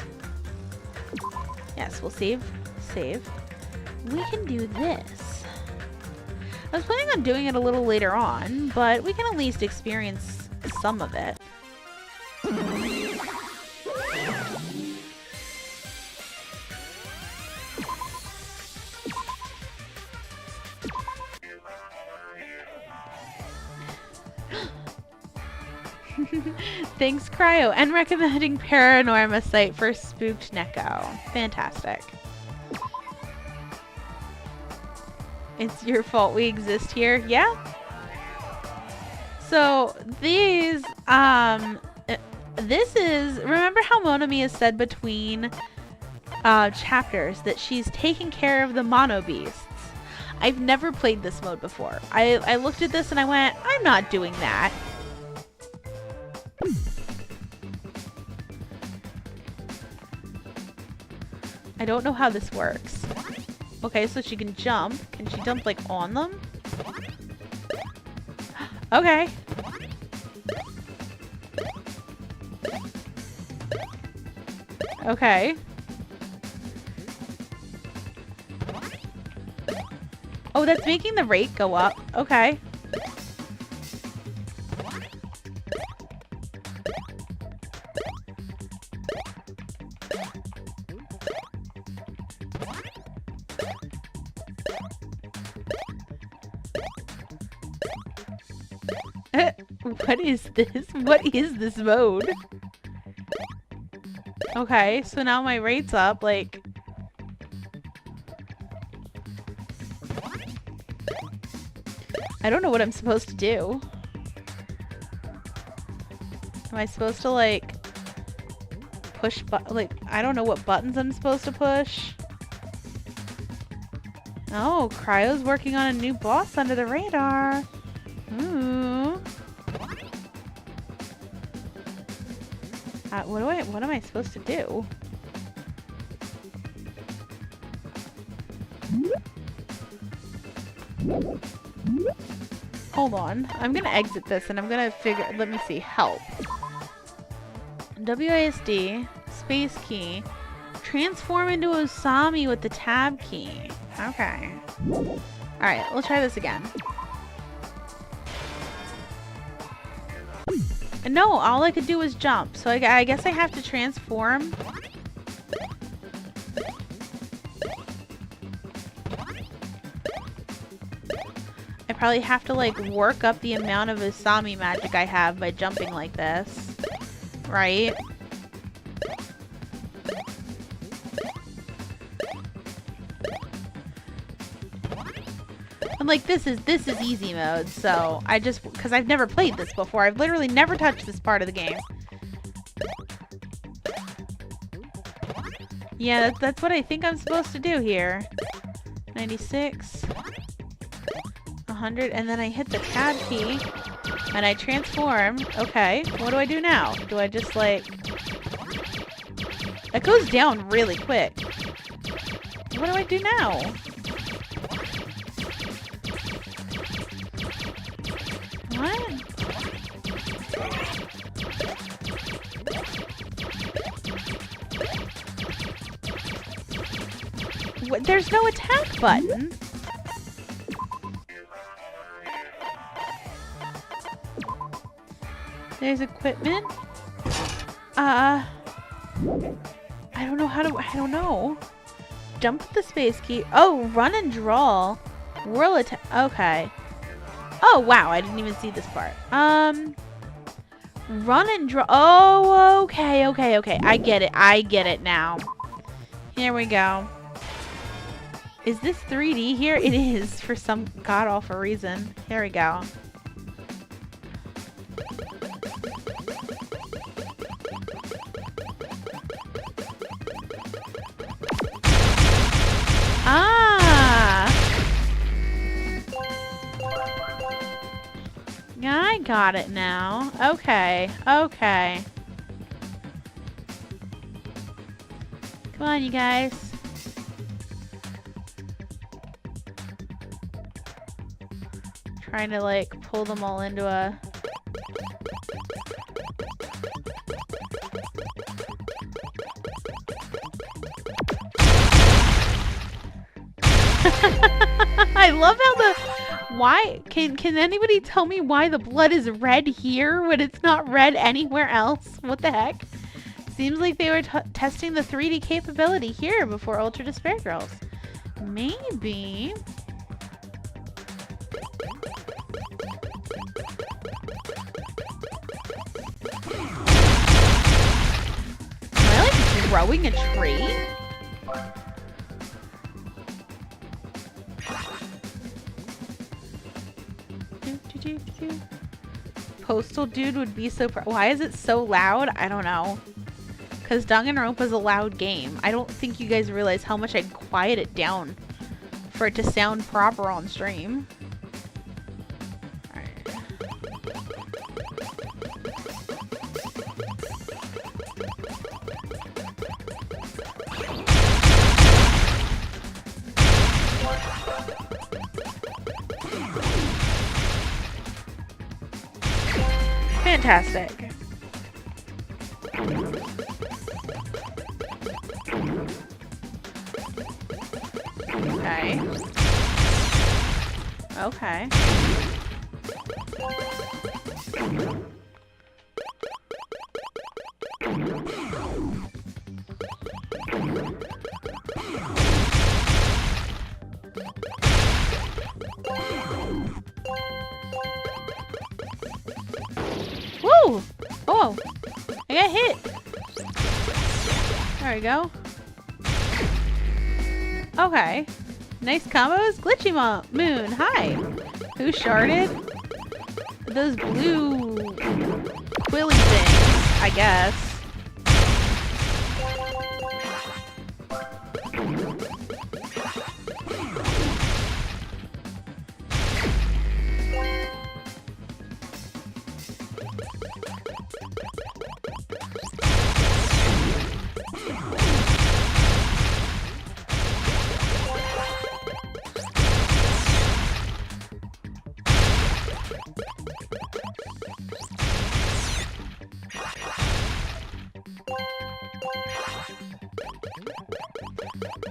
Yes, we'll save. We can do this. I was planning on doing it a little later on, but we can at least experience some of it. Thanks, Cryo, and recommending Paranorma site for Spooked Neko. Fantastic. It's your fault we exist here. Yeah. So these, this is, remember how Monami has said between chapters that she's taking care of the mono beasts. I've never played this mode before. I looked at this and I went, I'm not doing that. I don't know how this works. Okay, so she can jump. Can she jump, like, on them? Okay. Okay. Oh, that's making the rate go up. Okay. What is this? What is this mode? Okay, so now my rate's up, like... I don't know what I'm supposed to do. Am I supposed to, like... push like, I don't know what buttons I'm supposed to push. Oh, Cryo's working on a new boss under the radar. Ooh. What am I supposed to do? Hold on. I'm gonna exit this and I'm gonna let me see. Help. WASD, space key, transform into Osami with the tab key. Okay. Alright, we'll try this again. No, all I could do was jump, so I guess I have to transform. I probably have to, like, work up the amount of Asami magic I have by jumping like this. Right? I'm like, this is easy mode, so I just, because I've never played this before. I've literally never touched this part of the game. Yeah, that's what I think I'm supposed to do here. 96. 100, and then I hit the tab key, and I transform. Okay, what do I do now? Do I just, like... That goes down really quick. What do I do now? What? What? There's no attack button. There's equipment. I don't know how to, I don't know. Jump with the space key. Oh, run and draw. Whirl attack. Okay. Oh, wow. I didn't even see this part. Run and draw. Oh, okay. I get it. I get it now. Here we go. Is this 3D here? It is for some god-awful reason. Here we go. Ah! got it now. Okay, okay. Come on, you guys. Trying to, like, pull them all into a... I love how the... Why? Can anybody tell me why the blood is red here when it's not red anywhere else? What the heck? Seems like they were testing the 3D capability here before Ultra Despair Girls. Maybe... Am I like growing a tree? Postal dude would be so why is it so loud? I don't know. Because Danganronpa is a loud game. I don't think you guys realize how much I quiet it down for it to sound proper on stream. Alright. Fantastic. Okay. Okay. Woo! Oh! I got hit! There we go. Okay. Nice combos. Glitchy Moon, hi! Who sharded? Those blue quilly things, I guess.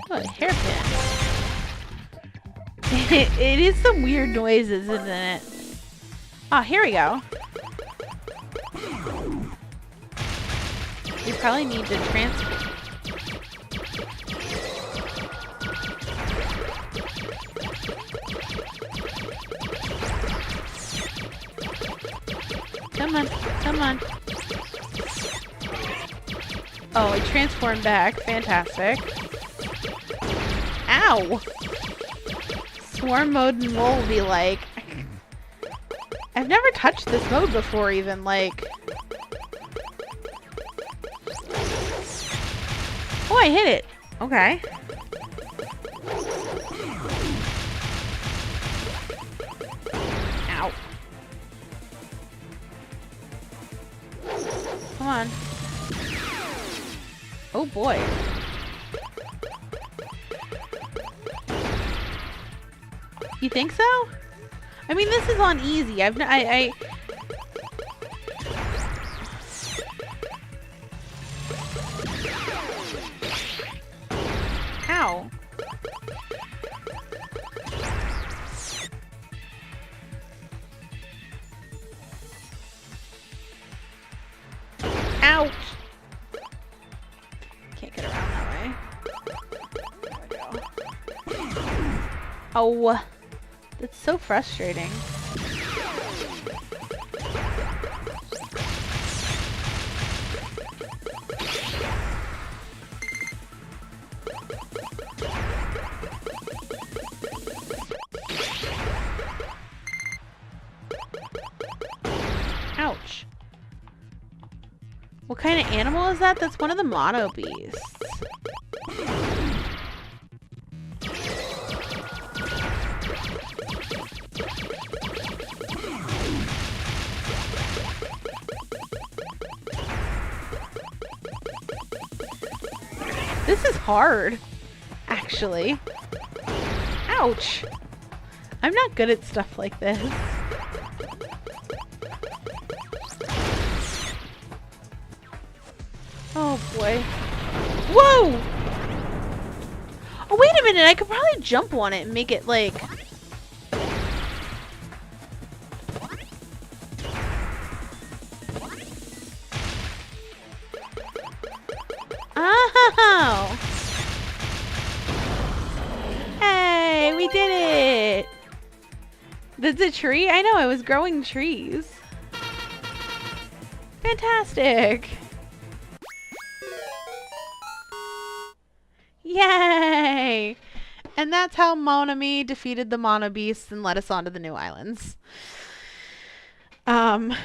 Oh, a hairpin. It is some weird noises, isn't it? Oh, here we go. We probably need to transfer. Come on, come on. Oh, it transformed back. Fantastic. Ow! Swarm mode and roll will be like... I've never touched this mode before even, like... Oh, I hit it! Okay. Ow. Come on. Oh boy. You think so? I mean, this is on easy. Ow. Ouch. Can't get around that way. There we go. Oh. That's so frustrating. Ouch. What kind of animal is that? That's one of the mono beasts. This is hard, actually. Ouch. I'm not good at stuff like this. Oh boy. Whoa! Oh, wait a minute. I could probably jump on it and make it like... Oh! Hey, we did it! That's a tree? I know, I was growing trees. Fantastic! Yay! And that's how Monami defeated the Mono Beasts and led us on to the new islands. There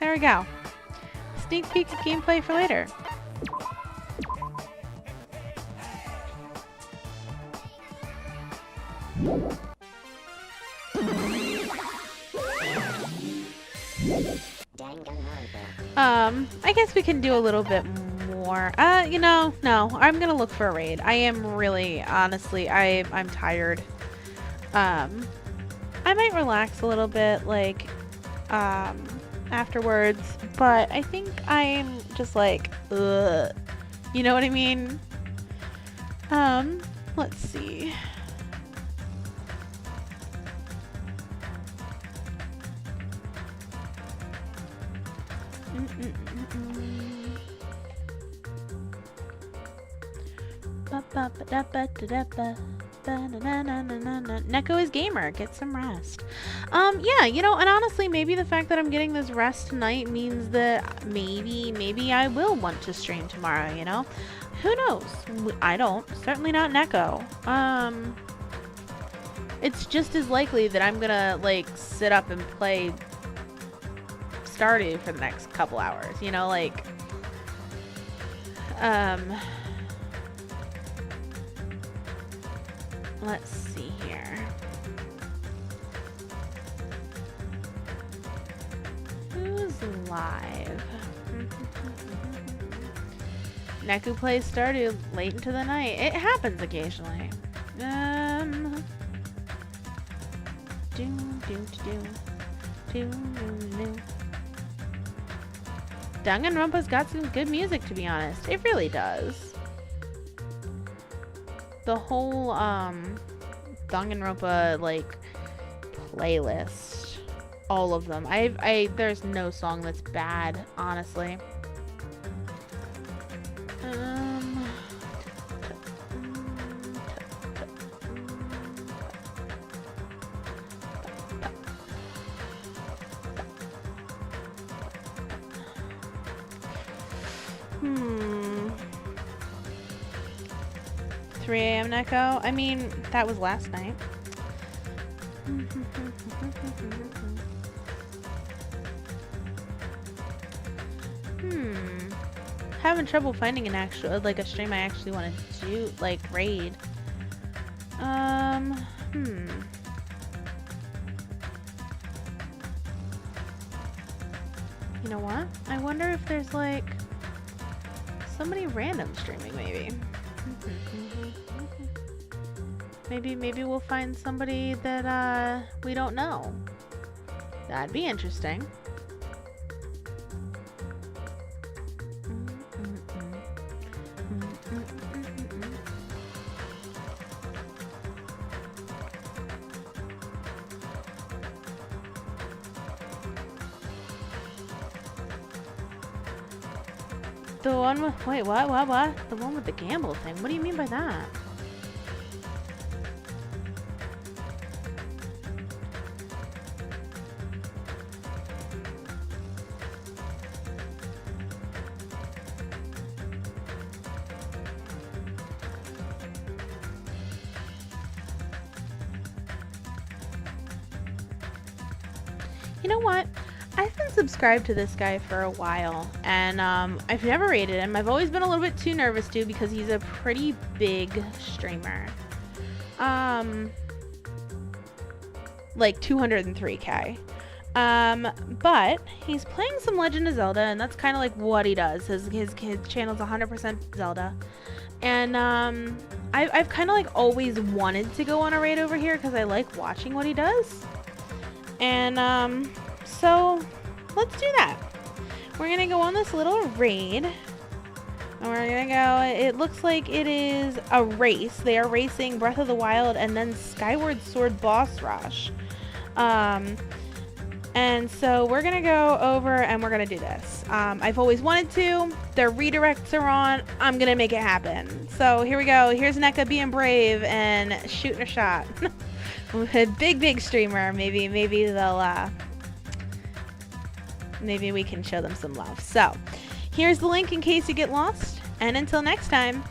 we go. Sneak peek of gameplay for later. I guess we can do a little bit more. You know, no. I'm gonna look for a raid. I am really, honestly, I'm tired. I might relax a little bit, like, afterwards, but I think I'm just like, ugh. You know what I mean? Let's see. Neko is gamer. Get some rest. Yeah, you know, and honestly, maybe the fact that I'm getting this rest tonight means that maybe I will want to stream tomorrow, you know? Who knows? I don't. Certainly not Neko. It's just as likely that I'm gonna, like, sit up and play Stardew for the next couple hours, you know, like, let's see here. Who's live? Neku plays Stardew late into the night. It happens occasionally. Danganronpa's got some good music, to be honest. It really does. The whole, Danganronpa, like, playlist. All of them. There's no song that's bad, honestly. Hmm. 3 a.m. Neko? I mean, that was last night. Having trouble finding an actual, like, a stream I actually want to do, like, raid. You know what? I wonder if there's, like, somebody random streaming, maybe. Maybe we'll find somebody that, we don't know. That'd be interesting. The one with, wait, what? The one with the gamble thing. What do you mean by that? You know what? I've been subscribed to this guy for a while, and I've never rated him. I've always been a little bit too nervous to because he's a pretty big streamer. Like 203k. But he's playing some Legend of Zelda, and that's kind of like what he does. His channel's 100% Zelda. And I've kind of like always wanted to go on a raid over here because I like watching what he does. And so let's do that. We're gonna go on this little raid. And we're gonna go, it looks like it is a race. They are racing Breath of the Wild and then Skyward Sword Boss Rush. And so we're gonna go over and we're gonna do this. I've always wanted to. Their redirects are on. I'm gonna make it happen. So here we go. Here's NECA being brave and shooting a shot. Big streamer. Maybe they'll maybe we can show them some love. So here's the link in case you get lost. And until next time,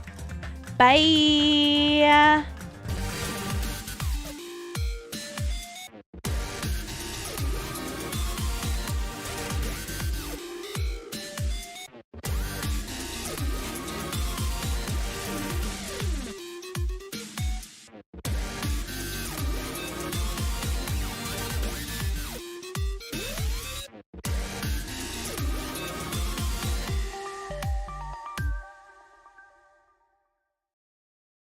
bye.